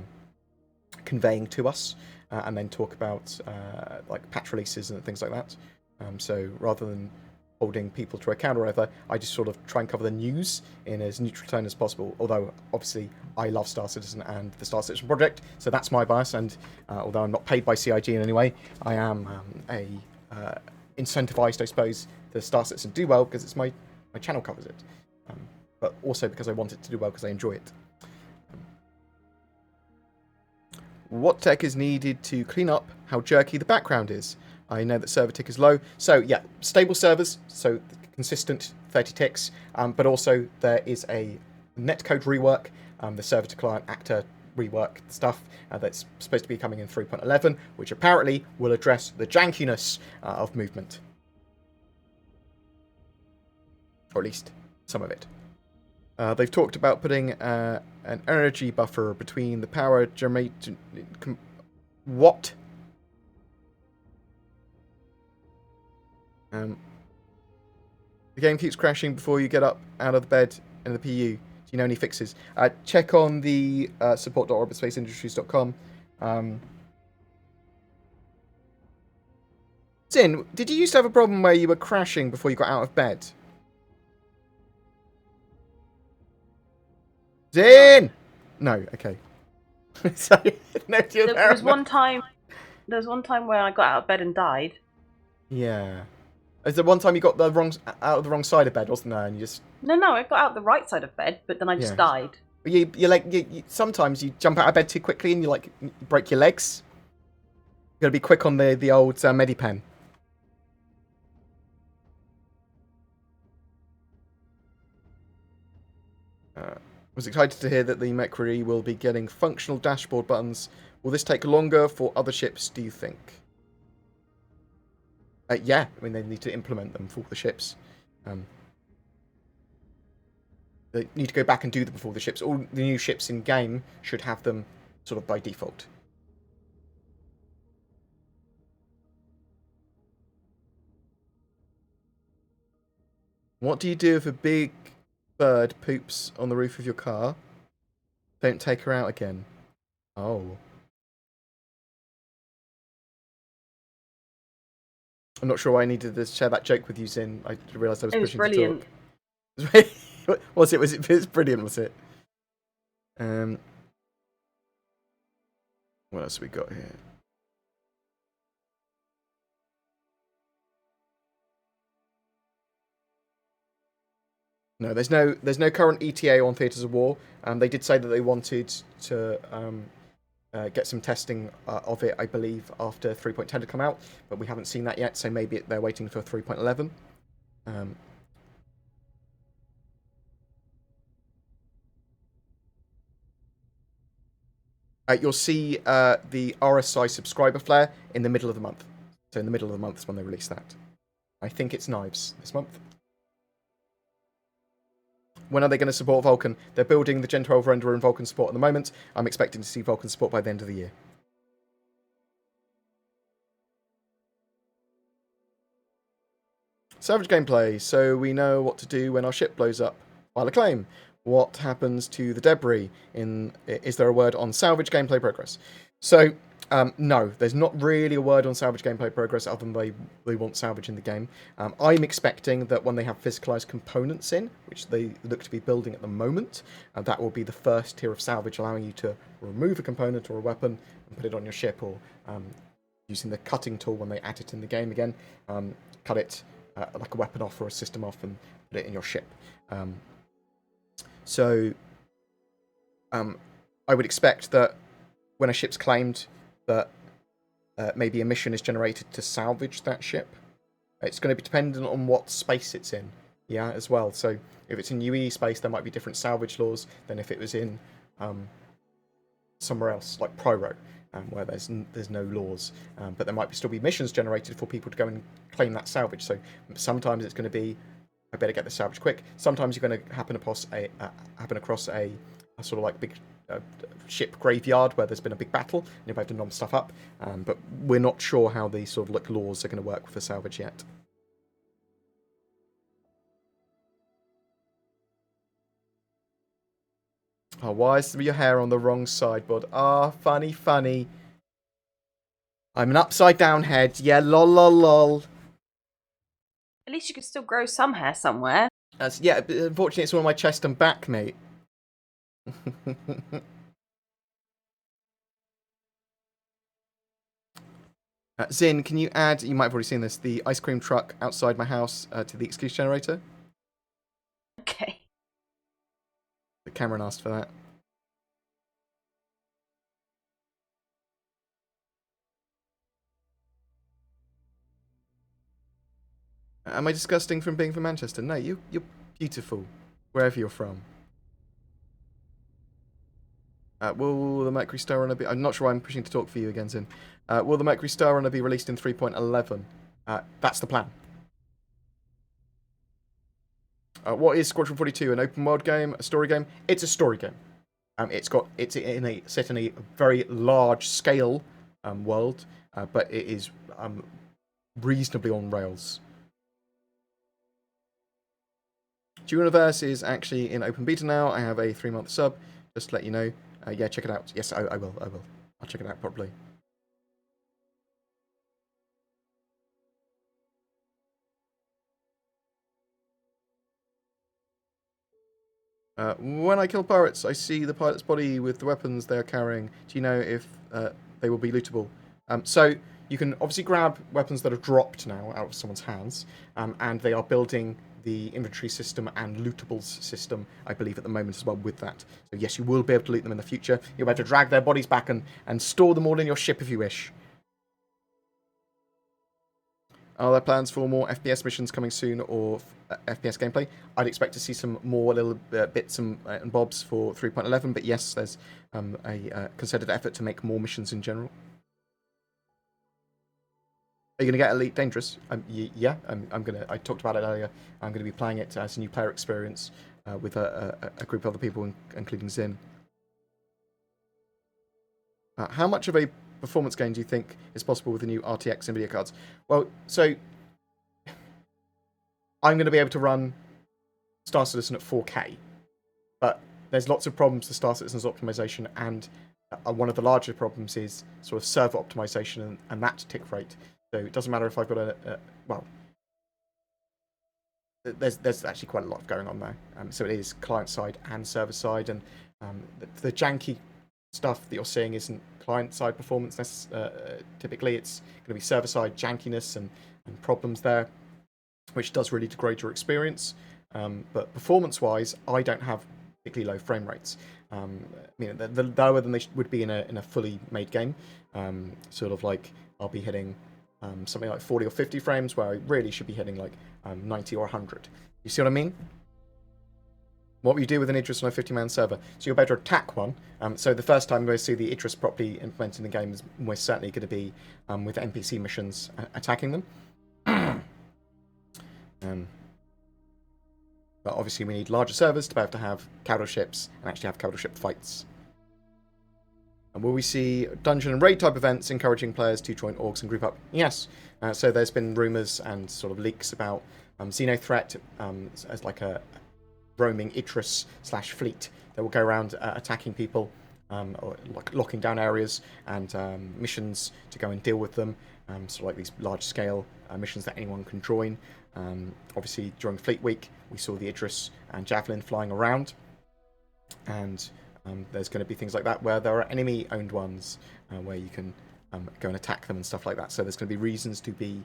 conveying to us, and then talk about like patch releases and things like that. So rather than holding people to account or whatever, I just sort of try and cover the news in as neutral tone as possible. Although obviously I love Star Citizen and the Star Citizen project, so that's my bias. And although I'm not paid by CIG in any way, I am incentivized, I suppose, the Star Citizen do well because it's my channel covers it, but also because I want it to do well because I enjoy it. What tech is needed to clean up how jerky the background is? I know that server tick is low, so yeah, stable servers, so consistent 30 ticks, but also there is a netcode rework, the server to client actor rework stuff that's supposed to be coming in 3.11, which apparently will address the jankiness of movement. Or at least some of it. They've talked about putting an energy buffer between the power generator. What? The game keeps crashing before you get up out of the bed in the PU. Do you know any fixes? Check on the support.orbitspaceindustries.com. Zin, did you used to have a problem where you were crashing before you got out of bed? Zin! No, okay. So, no, there was one time where I got out of bed and died. Yeah. Is there one time you got out of the wrong side of bed, wasn't there? And you just... No, I got out the right side of bed, but then I just died. But you sometimes you jump out of bed too quickly and you break your legs. You gotta be quick on the old Medipen. Was excited to hear that the Mechry will be getting functional dashboard buttons. Will this take longer for other ships, do you think? Yeah, I mean, they need to implement them for the ships. They need to go back and do them before the ships. All the new ships in game should have them sort of by default. What do you do if a big bird poops on the roof of your car? Don't take her out again. Oh. I'm not sure why I needed to share that joke with you, Zin. I realised I was pushing brilliant. To talk. Was it? It was brilliant, was it? What else have we got here? No, there's no current ETA on Theatres of War. They did say that they wanted to get some testing of it, I believe, after 3.10 had come out, but we haven't seen that yet, so maybe they're waiting for 3.11. You'll see the RSI subscriber flare in the middle of the month. So in the middle of the month is when they release that. I think it's Knives this month. When are they going to support Vulkan? They're building the Gen 12 renderer and Vulkan support at the moment. I'm expecting to see Vulkan support by the end of the year. Salvage gameplay. So we know what to do when our ship blows up. File a claim. What happens to the debris? Is there a word on salvage gameplay progress? So, no, there's not really a word on salvage gameplay progress other than they want salvage in the game. I'm expecting that when they have physicalized components in, which they look to be building at the moment, that will be the first tier of salvage, allowing you to remove a component or a weapon and put it on your ship, or using the cutting tool when they add it in the game again, cut it like a weapon off or a system off and put it in your ship. So, I would expect that when a ship's claimed, that maybe a mission is generated to salvage that ship. It's going to be dependent on what space it's in, yeah, as well. So, if it's in UE space, there might be different salvage laws than if it was in somewhere else, like Pyro, where there's no laws. But there might still be missions generated for people to go and claim that salvage. So, sometimes it's going to be, I better get the salvage quick. Sometimes you're going to happen across a sort of like big ship graveyard where there's been a big battle, and you'll be able to nom stuff up. But we're not sure how these sort of like laws are going to work for salvage yet. Oh, why is your hair on the wrong side, bud? Ah, funny, funny. I'm an upside down head. Yeah, lol, lol, lol. At least you could still grow some hair somewhere. Yeah, but unfortunately, it's all on my chest and back, mate. Zin, can you add, you might have already seen this, the ice cream truck outside my house to the excuse generator? Okay. The Cameron asked for that. Am I disgusting from being from Manchester? No, you're beautiful, wherever you're from. Will the Mercury Star Runner be... I'm not sure why I'm pushing to talk for you again, Zin. Will the Mercury Star Runner be released in 3.11? That's the plan. What is Squadron 42? An open world game? A story game? It's a story game. It's set in a very large scale world, but it is reasonably on rails. Universe is actually in open beta now. I have a 3-month sub, just to let you know. Yeah, check it out. Yes, I will. I'll check it out properly. When I kill pirates, I see the pilot's body with the weapons they are carrying. Do you know if they will be lootable? So you can obviously grab weapons that are dropped now out of someone's hands, and they are building the inventory system and lootables system, I believe, at the moment as well with that. So yes, you will be able to loot them in the future. You'll be able to drag their bodies back and store them all in your ship if you wish. Are there plans for more FPS missions coming soon or FPS gameplay? I'd expect to see some more little bits and bobs for 3.11, but yes, there's a concerted effort to make more missions in general. Are you going to get Elite Dangerous? Yeah, I talked about it earlier. I'm going to be playing it as a new player experience with a group of other people, including Zin. How much of a performance gain do you think is possible with the new RTX NVIDIA cards? Well, so I'm going to be able to run Star Citizen at 4K, but there's lots of problems to Star Citizen's optimization, and one of the larger problems is sort of server optimization and that tick rate. So it doesn't matter if I've got well, there's actually quite a lot going on there. So it is client side and server side, and the janky stuff that you're seeing isn't client side performance. Typically, it's going to be server side jankiness and problems there, which does really degrade your experience. But performance-wise, I don't have particularly low frame rates. I mean, they're lower than they would be in a fully made game. Sort of like I'll be hitting something like 40 or 50 frames, where I really should be hitting like 90 or 100. You see what I mean? What will you do with an Idris on a 50-man server? So you'll better attack one. So the first time we see the Idris properly implemented in the game is most certainly going to be with NPC missions attacking them. But obviously we need larger servers to be able to have capital ships and actually have capital ship fights. And will we see dungeon and raid type events encouraging players to join orgs and group up? Yes. So there's been rumours and sort of leaks about Xeno Threat as like a roaming Idris / fleet that will go around attacking people or locking down areas, and missions to go and deal with them. Sort of like these large scale missions that anyone can join. Obviously during Fleet Week we saw the Idris and Javelin flying around, and there's going to be things like that where there are enemy owned ones where you can go and attack them and stuff like that. So there's going to be reasons to be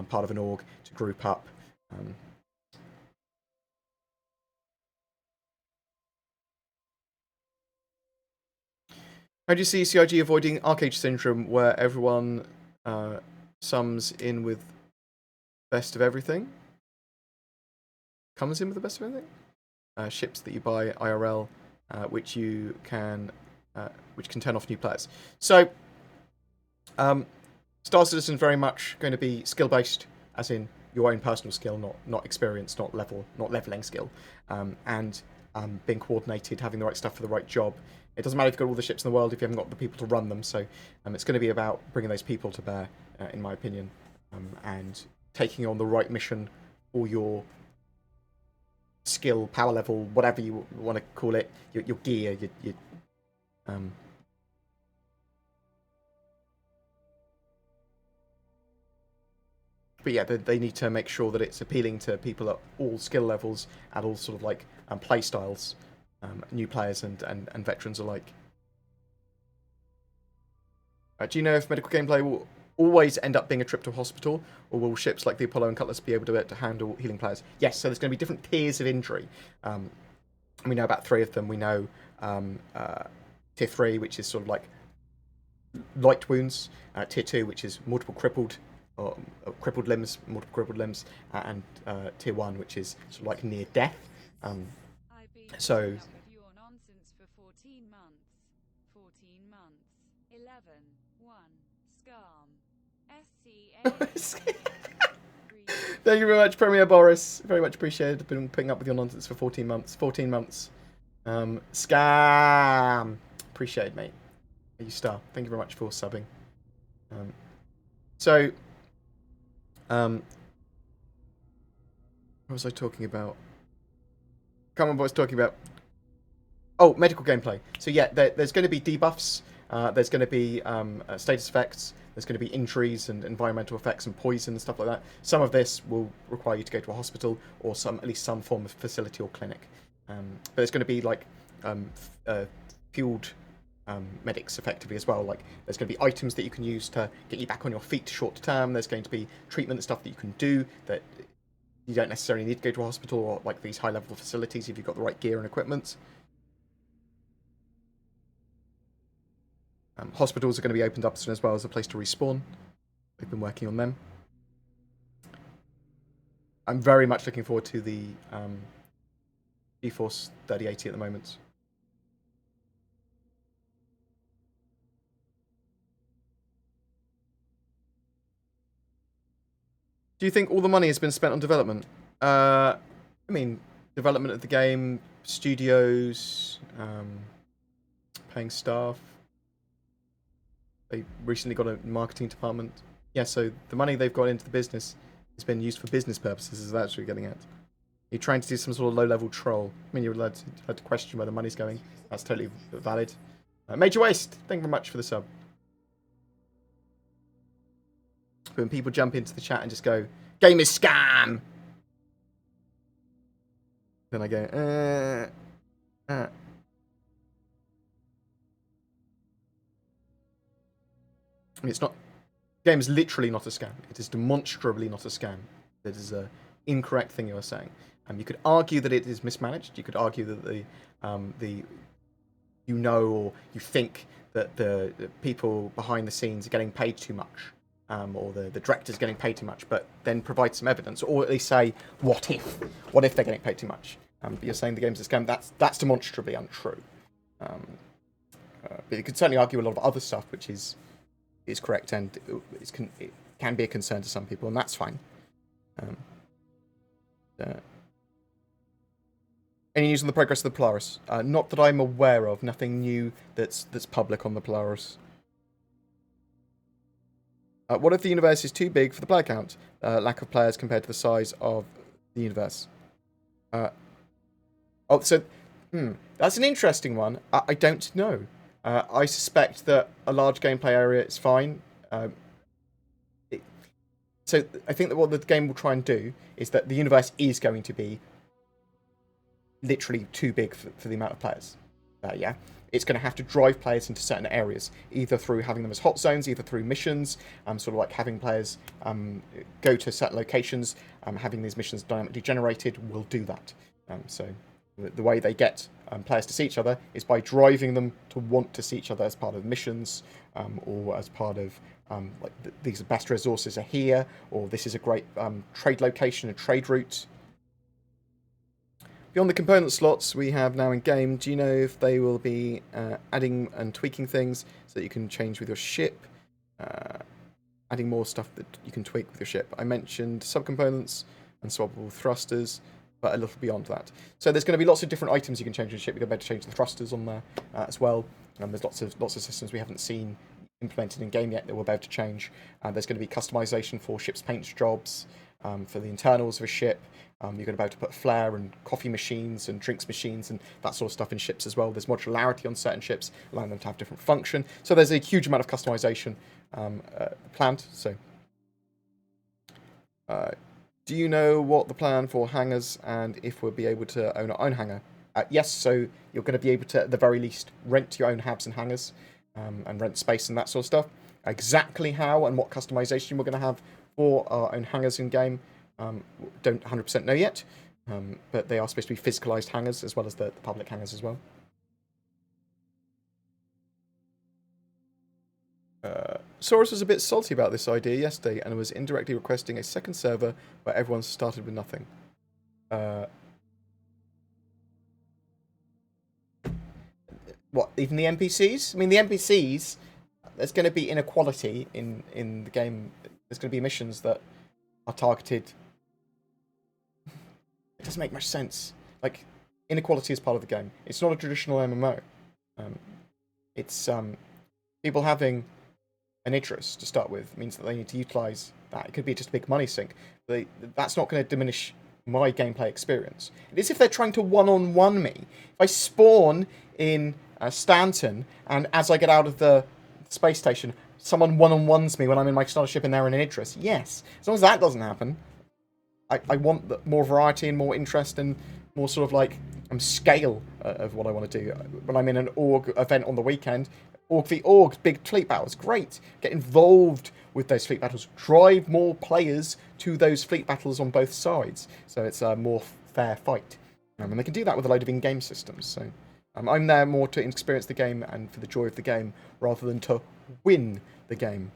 part of an org, to group up. How do you see CIG avoiding Arcade Syndrome, where everyone sums in with best of everything? Comes in with the best of everything? Ships that you buy IRL, which can turn off new players. So, Star Citizen is very much going to be skill based, as in your own personal skill, not experience, not leveling skill, and being coordinated, having the right stuff for the right job. It doesn't matter if you've got all the ships in the world if you haven't got the people to run them. So it's going to be about bringing those people to bear, in my opinion, and taking on the right mission for your skill, power level, whatever you want to call it, your gear, your but yeah, they need to make sure that it's appealing to people at all skill levels, at all sort of like play styles, new players and veterans alike. Do you know if medical gameplay will always end up being a trip to a hospital, or will ships like the Apollo and Cutlass be able to handle healing players? Yes, so there's going to be different tiers of injury. We know about 3 of them. We know tier 3, which is sort of like light wounds, tier 2, which is multiple crippled or crippled limbs, and tier 1, which is sort of like near death. So. Thank you very much, Premier Boris. Very much appreciated. I've been putting up with your nonsense for 14 months. 14 months. Scam. Appreciate, mate. You star. Thank you very much for subbing. What was I talking about? Can't remember what I was talking about. Oh, medical gameplay. So yeah, there's going to be debuffs. There's going to be status effects. There's going to be injuries and environmental effects and poison and stuff like that. Some of this will require you to go to a hospital or at least some form of facility or clinic. But there's going to be like fueled medics effectively as well. Like there's going to be items that you can use to get you back on your feet short term. There's going to be treatment stuff that you can do that you don't necessarily need to go to a hospital or like these high level facilities if you've got the right gear and equipment. Hospitals are going to be opened up soon as well as a place to respawn. We've been working on them. I'm very much looking forward to the GeForce 3080 at the moment. Do you think all the money has been spent on development? I mean, development of the game, studios, paying staff. They recently got a marketing department. Yeah, so the money they've got into the business has been used for business purposes, is that what you're getting at? You're trying to do some sort of low-level troll. I mean, you're allowed to question where the money's going. That's totally valid. Major Waste, thank you very much for the sub. When people jump into the chat and just go, game is scam! Then I go, I mean, it's not. The game is literally not a scam. It is demonstrably not a scam. It is an incorrect thing you are saying. You could argue that it is mismanaged. You could argue that or you think that the people behind the scenes are getting paid too much, or the director's getting paid too much. But then provide some evidence, or at least say, what if they're getting paid too much? But you're saying the game's a scam. That's demonstrably untrue. But you could certainly argue a lot of other stuff, which is correct, and it can be a concern to some people, and that's fine. Any news on the progress of the Polaris? Not that I'm aware of. Nothing new that's public on the Polaris. What if the universe is too big for the player count? Lack of players compared to the size of the universe. That's an interesting one. I don't know. I suspect that a large gameplay area is fine. So I think that what the game will try and do is that the universe is going to be literally too big for the amount of players. Yeah, it's going to have to drive players into certain areas, either through having them as hot zones, either through missions, sort of like having players go to certain locations, having these missions dynamically generated will do that. So the way they get players to see each other is by driving them to want to see each other as part of missions, or as part of these best resources are here, or this is a great trade location, a trade route. Beyond the component slots we have now in game, do you know if they will be adding and tweaking things so that you can change with your ship? Adding more stuff that you can tweak with your ship. I mentioned subcomponents and swappable thrusters, but a little beyond that. So there's going to be lots of different items you can change in the ship. You're going to be able to change the thrusters on there as well. There's lots of systems we haven't seen implemented in game yet that we'll be able to change. There's going to be customization for ship's paint jobs, for the internals of a ship. You're going to be able to put flair and coffee machines and drinks machines and that sort of stuff in ships as well. There's modularity on certain ships, allowing them to have different function. So there's a huge amount of customization planned. So, do you know what the plan for hangars and if we'll be able to own our own hangar? Yes, so you're going to be able to, at the very least, rent your own habs and hangars and rent space and that sort of stuff. Exactly how and what customization we're going to have for our own hangars in game, don't 100% know yet, but they are supposed to be physicalized hangars as well as the public hangars as well. Saurus was a bit salty about this idea yesterday and was indirectly requesting a second server where everyone started with nothing. What, even the NPCs? I mean, the NPCs, there's going to be inequality in the game. There's going to be missions that are targeted. It doesn't make much sense. Like, inequality is part of the game. It's not a traditional MMO. It's people having an interest to start with means that they need to utilize that. It could be just a big money sink. That's not going to diminish my gameplay experience. It is if they're trying to one-on-one me. If I spawn in Stanton, and as I get out of the space station, someone one-on-ones me when I'm in my starship and they're in an interest. Yes, as long as that doesn't happen. I want more variety and more interest and more sort of like scale of what I want to do. When I'm in an org event on the weekend, Org v Org, big fleet battles, great. Get involved with those fleet battles. Drive more players to those fleet battles on both sides. So it's a more fair fight. And they can do that with a load of in-game systems. So I'm there more to experience the game and for the joy of the game rather than to win the game.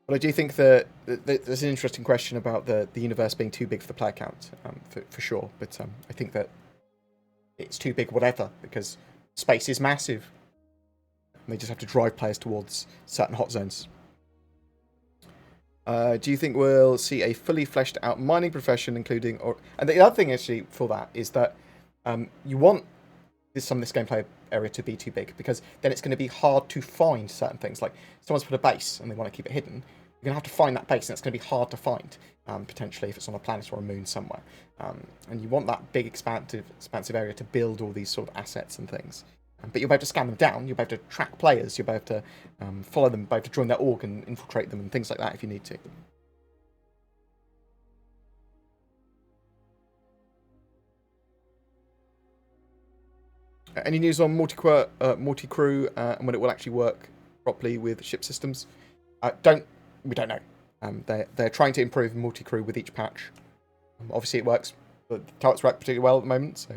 But I do think that there's an interesting question about the universe being too big for the player count, for sure. But I think that it's too big whatever, because space is massive. And they just have to drive players towards certain hot zones. Do you think we'll see a fully fleshed out mining profession, including... And the other thing, actually, for that is that you want some of this gameplay area to be too big, because then it's going to be hard to find certain things. Like, someone's put a base and they want to keep it hidden. You're going to have to find that base, and it's going to be hard to find, potentially, if it's on a planet or a moon somewhere. And you want that big, expansive area to build all these sort of assets and things. But you'll be able to scan them down, you'll be able to track players, you'll be able to follow them, be able to join their org and infiltrate them and things like that if you need to. Any news on multi-crew and when it will actually work properly with ship systems? We don't know. They're trying to improve multi-crew with each patch. Obviously it works, but the turrets work particularly well at the moment, so...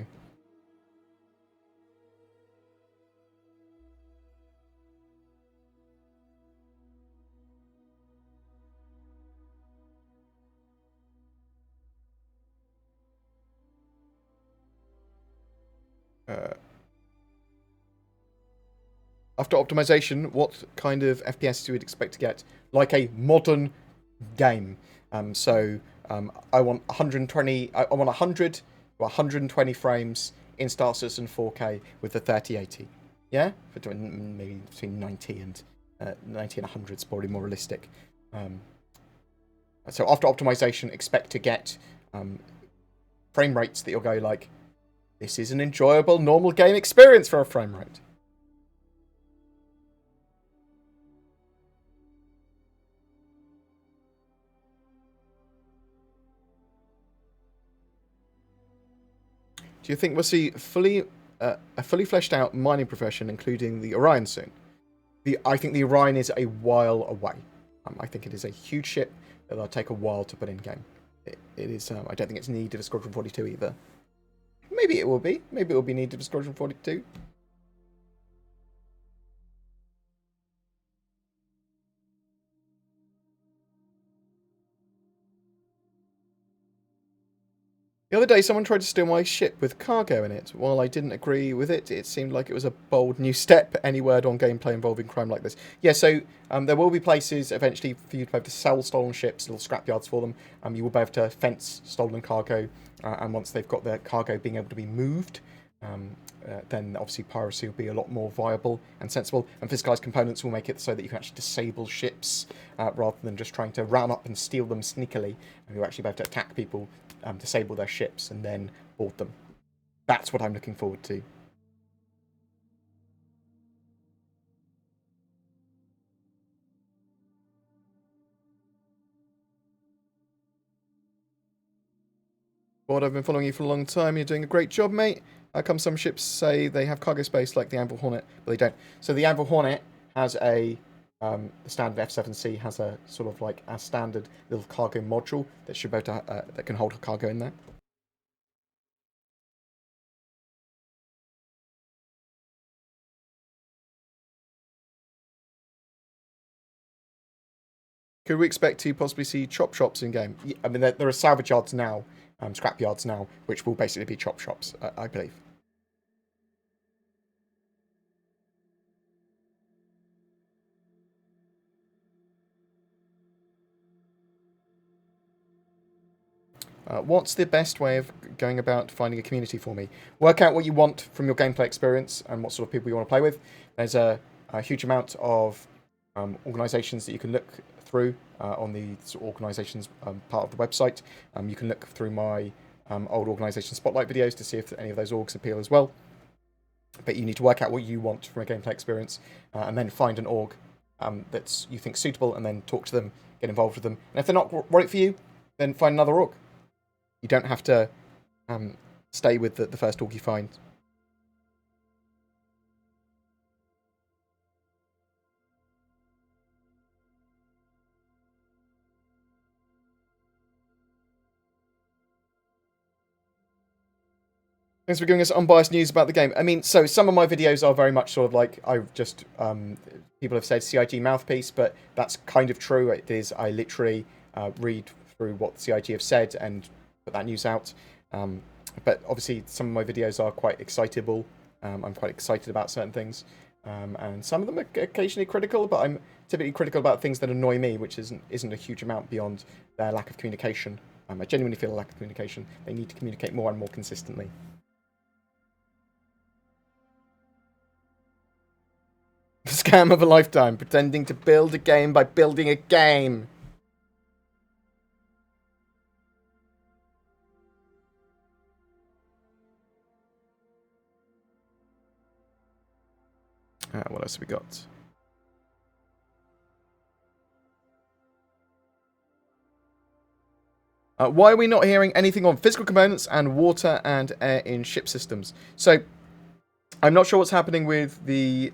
After optimization, what kind of FPS do you expect to get? Like a modern game. I want 120. I want 100 to 120 frames in Star Citizen 4K with the 3080. Yeah, for doing maybe between 90 and 100 is probably more realistic. So after optimization, expect to get frame rates that you'll go like, this is an enjoyable normal game experience for a frame rate. Do you think we'll see a fully fleshed out mining profession, including the Orion soon? I think the Orion is a while away. I think it is a huge ship that will take a while to put in game. It is. I don't think it's needed for Squadron 42 either. Maybe it will be. Maybe it will be needed for Squadron 42. The other day, someone tried to steal my ship with cargo in it. While I didn't agree with it, it seemed like it was a bold new step. Any word on gameplay involving crime like this? Yeah, so there will be places eventually for you to be able to sell stolen ships, little scrapyards for them. You will be able to fence stolen cargo, and once they've got their cargo being able to be moved, then obviously piracy will be a lot more viable and sensible. And physicalized components will make it so that you can actually disable ships rather than just trying to round up and steal them sneakily. And you'll actually be able to attack people, disable their ships, and then board them. That's what I'm looking forward to. Board, I've been following you for a long time. You're doing a great job, mate. How come some ships say they have cargo space like the Anvil Hornet, but they don't? So the Anvil Hornet has the standard F7C has a sort of like a standard little cargo module that should be able to, that can hold cargo in there. Could we expect to possibly see chop shops in game? Yeah, I mean, there are salvage yards now, scrap yards now, which will basically be chop shops, I believe. What's the best way of going about finding a community for me? Work out what you want from your gameplay experience and what sort of people you want to play with. There's a huge amount of organisations that you can look through on the sort of organisations part of the website. You can look through my old organisation spotlight videos to see if any of those orgs appeal as well. But you need to work out what you want from a gameplay experience and then find an org that you think suitable and then talk to them, get involved with them. And if they're not right for you, then find another org. You don't have to stay with the first org you find. Thanks for giving us unbiased news about the game. I mean, so some of my videos are very much sort of like, I've just, people have said CIG mouthpiece, but that's kind of true. It is, I literally read through what the CIG have said and put that news out. But obviously some of my videos are quite excitable. I'm quite excited about certain things. And some of them are occasionally critical, but I'm typically critical about things that annoy me, which isn't a huge amount beyond their lack of communication. I genuinely feel a lack of communication. They need to communicate more and more consistently. The scam of a lifetime, pretending to build a game by building a game. What else have we got? Why are we not hearing anything on physical components and water and air in ship systems? So, I'm not sure what's happening with the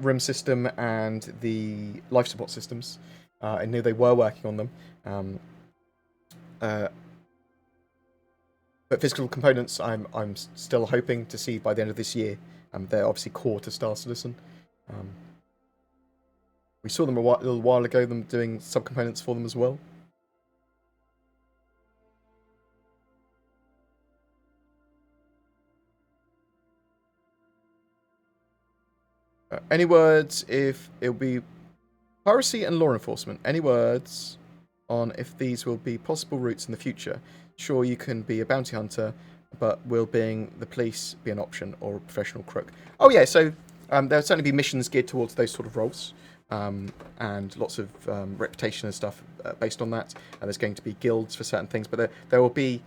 RIM system and the life support systems. I knew they were working on them. But physical components, I'm still hoping to see by the end of this year. They're obviously core to Star Citizen. We saw them a little while ago, them doing subcomponents for them as well. Any words if it'll be piracy and law enforcement? Any words on if these will be possible routes in the future? Sure, you can be a bounty hunter, but will being the police be an option or a professional crook? Oh yeah, so there'll certainly be missions geared towards those sort of roles, and lots of reputation and stuff based on that. And there's going to be guilds for certain things, but there will be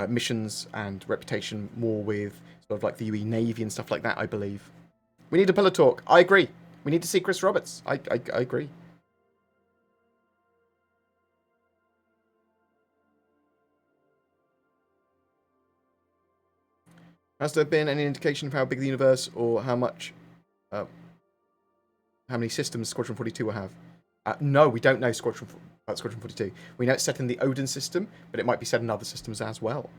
missions and reputation more with sort of like the UE Navy and stuff like that, I believe. We need a pillar talk. I agree. We need to see Chris Roberts. I agree. Has there been any indication of how big the universe or how many systems Squadron 42 will have? No, we don't know Squadron 42. We know it's set in the Odin system, but it might be set in other systems as well.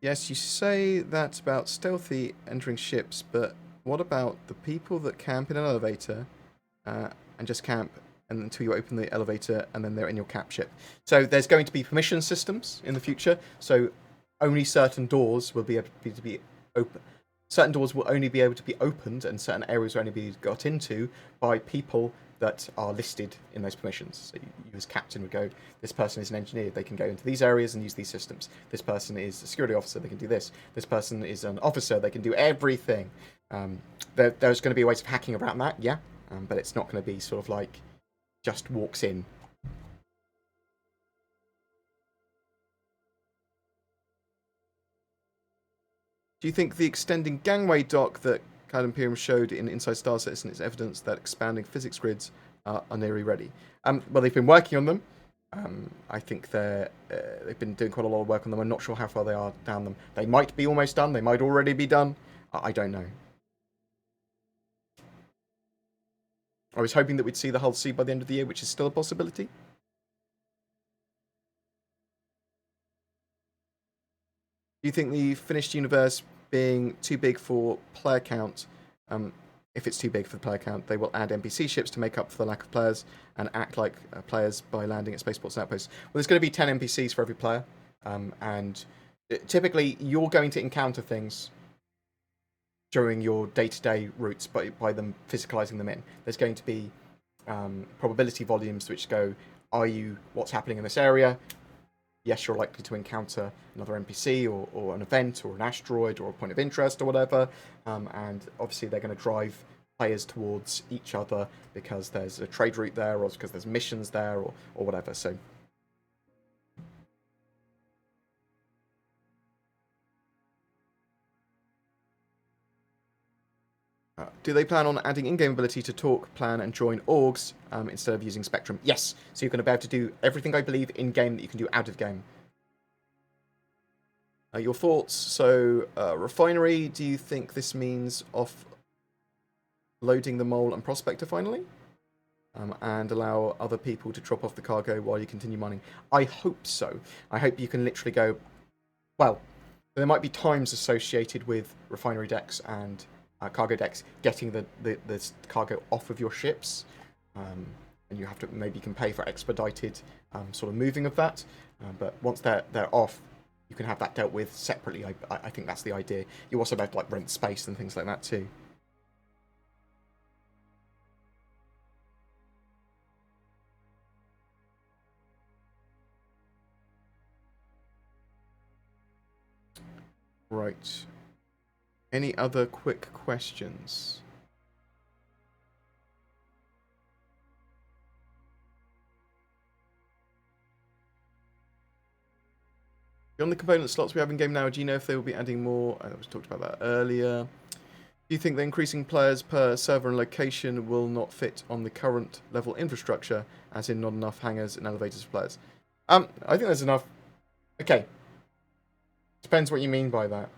Yes, you say that about stealthy entering ships, but what about the people that camp in an elevator and just camp and until you open the elevator and then they're in your cap ship? So there's going to be permission systems in the future, so only certain doors will be able to be open. Certain doors will only be able to be opened and certain areas will only be got into by people that are listed in those permissions. So you as captain would go, this person is an engineer, they can go into these areas and use these systems. This person is a security officer, they can do this. This person is an officer, they can do everything. There's going to be ways of hacking around that, yeah, but it's not going to be sort of like just walks in. Do you think the extending gangway dock that Cloud Imperium showed in Inside Star Citizen is evidence that expanding physics grids are nearly ready? Well, they've been working on them. I think they've been doing quite a lot of work on them. I'm not sure how far they are down them. They might be almost done. They might already be done. I don't know. I was hoping that we'd see the Hull C by the end of the year, which is still a possibility. Do you think the finished universe being too big for player count, if it's too big for the player count, they will add NPC ships to make up for the lack of players and act like players by landing at spaceports and outposts? Well, there's going to be 10 NPCs for every player, and typically you're going to encounter things during your day-to-day routes by them physicalizing them in. There's going to be probability volumes which go, what's happening in this area? Yes, you're likely to encounter another NPC or an event or an asteroid or a point of interest or whatever. And obviously they're going to drive players towards each other because there's a trade route there or because there's missions there or whatever. So do they plan on adding in-game ability to talk, plan, and join orgs instead of using Spectrum? Yes. So you're going to be able to do everything, I believe, in-game that you can do out of game. Your thoughts? So, refinery, do you think this means offloading the mole and prospector finally? And allow other people to drop off the cargo while you continue mining? I hope so. I hope you can literally go... Well, there might be times associated with refinery decks and cargo decks getting the cargo off of your ships. And you have to... Maybe you can pay for expedited sort of moving of that. But once they're off, you can have that dealt with separately. I think that's the idea. You also have to like rent space and things like that too. Right. Any other quick questions? Beyond the component slots we have in game now, do you know if they will be adding more? I was talked about that earlier. Do you think the increasing players per server and location will not fit on the current level infrastructure, as in not enough hangars and elevators for players? I think there's enough. Okay. Depends what you mean by that.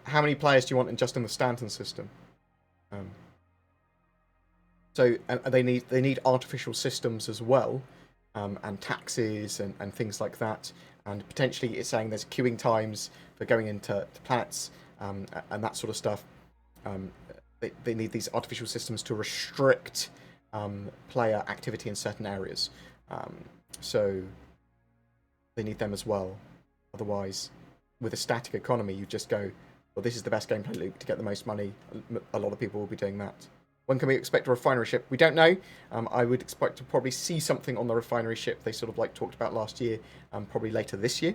How many players do you want just in the Stanton system? So they need artificial systems as well, and taxes and things like that. And potentially it's saying there's queuing times for going into planets and that sort of stuff. They need these artificial systems to restrict player activity in certain areas. So they need them as well. Otherwise, with a static economy, you just go, well, this is the best gameplay loop to get the most money. A lot of people will be doing that. When can we expect a refinery ship? We don't know. I would expect to probably see something on the refinery ship they sort of like talked about last year, probably later this year.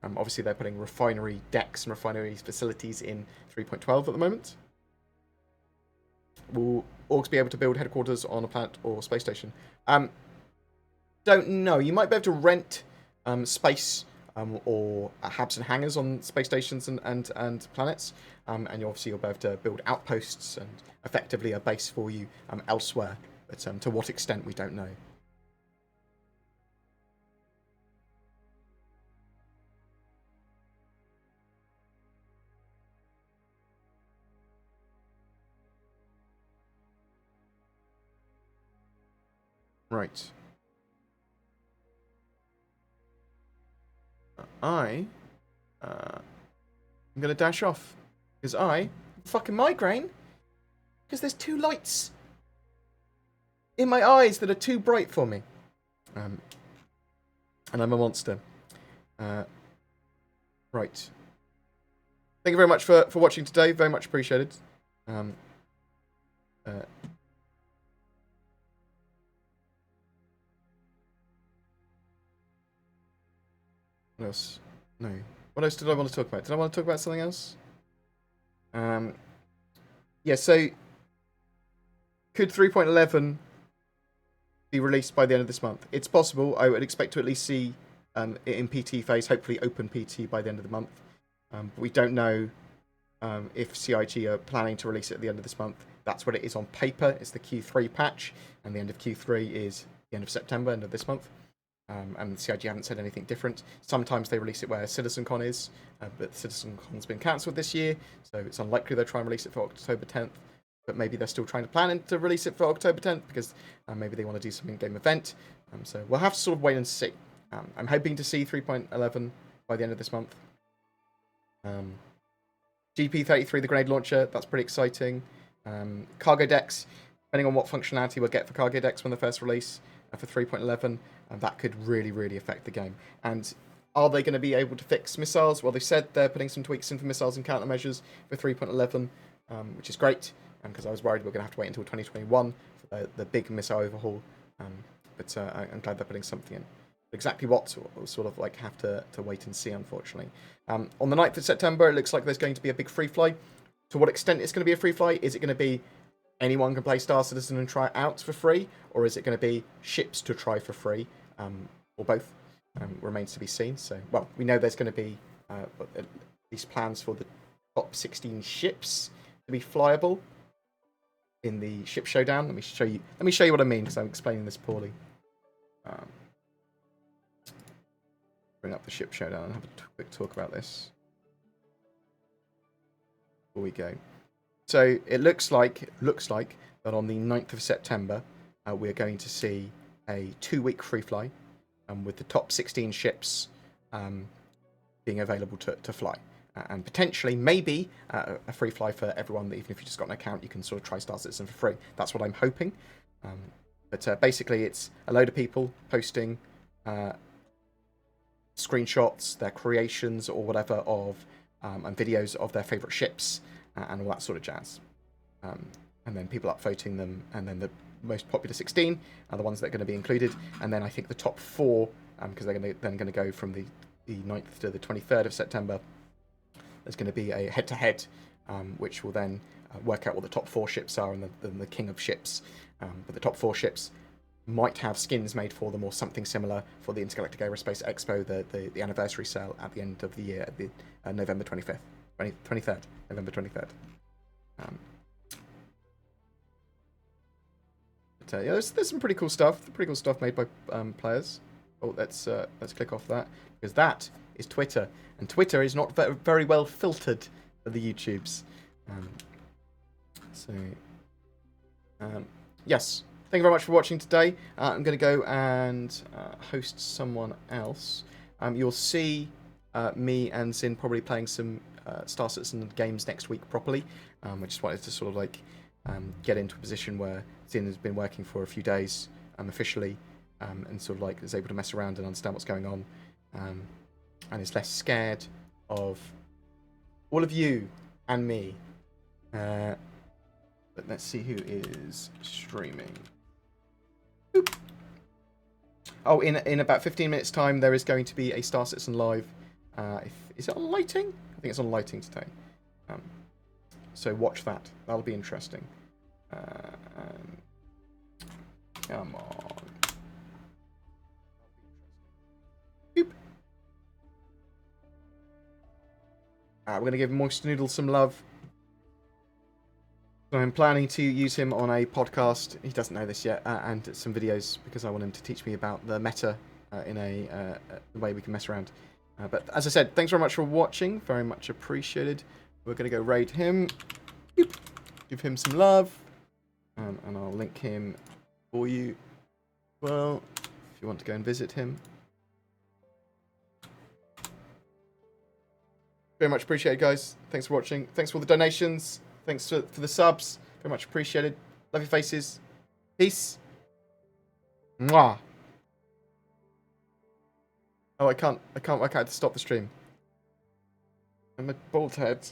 Obviously, they're putting refinery decks and refinery facilities in 3.12 at the moment. Will orgs be able to build headquarters on a planet or space station? Don't know. You might be able to rent space or hubs and hangars on space stations and planets. And obviously you'll be able to build outposts and effectively a base for you elsewhere. But to what extent, we don't know. Right. I'm going to dash off. Because I fucking migraine. Because there's 2 lights in my eyes that are too bright for me. And I'm a monster. Right. Thank you very much for watching today. Very much appreciated. What else? No. What else did I want to talk about? Did I want to talk about something else? Yeah, so could 3.11 be released by the end of this month? It's possible. I would expect to at least see it in PT phase, hopefully open PT by the end of the month. But we don't know if CIG are planning to release it at the end of this month. That's what it is on paper. It's the Q3 patch, and the end of Q3 is the end of September, end of this month. And CIG haven't said anything different. Sometimes they release it where CitizenCon is, but CitizenCon's been cancelled this year, so it's unlikely they'll try and release it for October 10th. But maybe they're still trying to plan to release it for October 10th because maybe they want to do some in-game event. So we'll have to sort of wait and see. I'm hoping to see 3.11 by the end of this month. GP33, the grenade launcher, that's pretty exciting. Cargo decks, depending on what functionality we'll get for cargo decks when they first release for 3.11, that could really, really affect the game. And are they going to be able to fix missiles? Well, they said they're putting some tweaks in for missiles and countermeasures for 3.11, which is great, because I was worried we were going to have to wait until 2021 for the big missile overhaul. But I'm glad they're putting something in. Exactly what, we'll sort of like have to wait and see, unfortunately. On the 9th of September, it looks like there's going to be a big free fly. To what extent it's going to be a free fly? Is it going to be anyone can play Star Citizen and try it out for free? Or is it going to be ships to try for free? Or both? Remains to be seen. So, well, we know there's going to be at least plans for the top 16 ships to be flyable in the Ships Showdown. Let me show you what I mean, because I'm explaining this poorly. Bring up the Ships Showdown and have a quick talk about this before we go. So it looks like that on the 9th of September, we're going to see a 2-week free fly, with the top 16 ships being available to fly. And potentially, maybe, a free fly for everyone, that even if you just got an account, you can sort of try Star Citizen for free. That's what I'm hoping. But basically, it's a load of people posting screenshots, their creations or whatever of, and videos of their favourite ships and all that sort of jazz. And then people upvoting them, and then the most popular 16 are the ones that are going to be included. And then I think the top 4, because they're then going to go from the 9th to the 23rd of September, there's going to be a head-to-head, which will then work out what the top 4 ships are and the king of ships. But the top 4 ships might have skins made for them or something similar for the Intergalactic Aerospace Expo, the anniversary sale at the end of the year, at the November 23rd. November 23rd. But yeah, there's some pretty cool stuff. Pretty cool stuff made by players. Oh, let's click off that, because that is Twitter, and Twitter is not very well filtered for the YouTubes. Yes. Thank you very much for watching today. I'm going to go and host someone else. You'll see me and Zin probably playing some Star Citizen games next week properly. I just wanted to sort of like get into a position where Zin has been working for a few days officially, and sort of like is able to mess around and understand what's going on, and is less scared of all of you and me. But let's see who is streaming. Boop. Oh, in about 15 minutes' time, there is going to be a Star Citizen Live. Is it on lighting? I think it's on lighting today. So watch that. That'll be interesting. Come on. Boop. We're going to give Moist Noodle some love. So I'm planning to use him on a podcast. He doesn't know this yet, and some videos, because I want him to teach me about the meta in a way we can mess around. But as I said, thanks very much for watching. Very much appreciated. We're going to go raid him. Give him some love. And I'll link him for you. Well, if you want to go and visit him. Very much appreciated, guys. Thanks for watching. Thanks for all the donations. Thanks for the subs. Very much appreciated. Love your faces. Peace. Mwah. Oh, I can't work out how to stop the stream. And my bald head.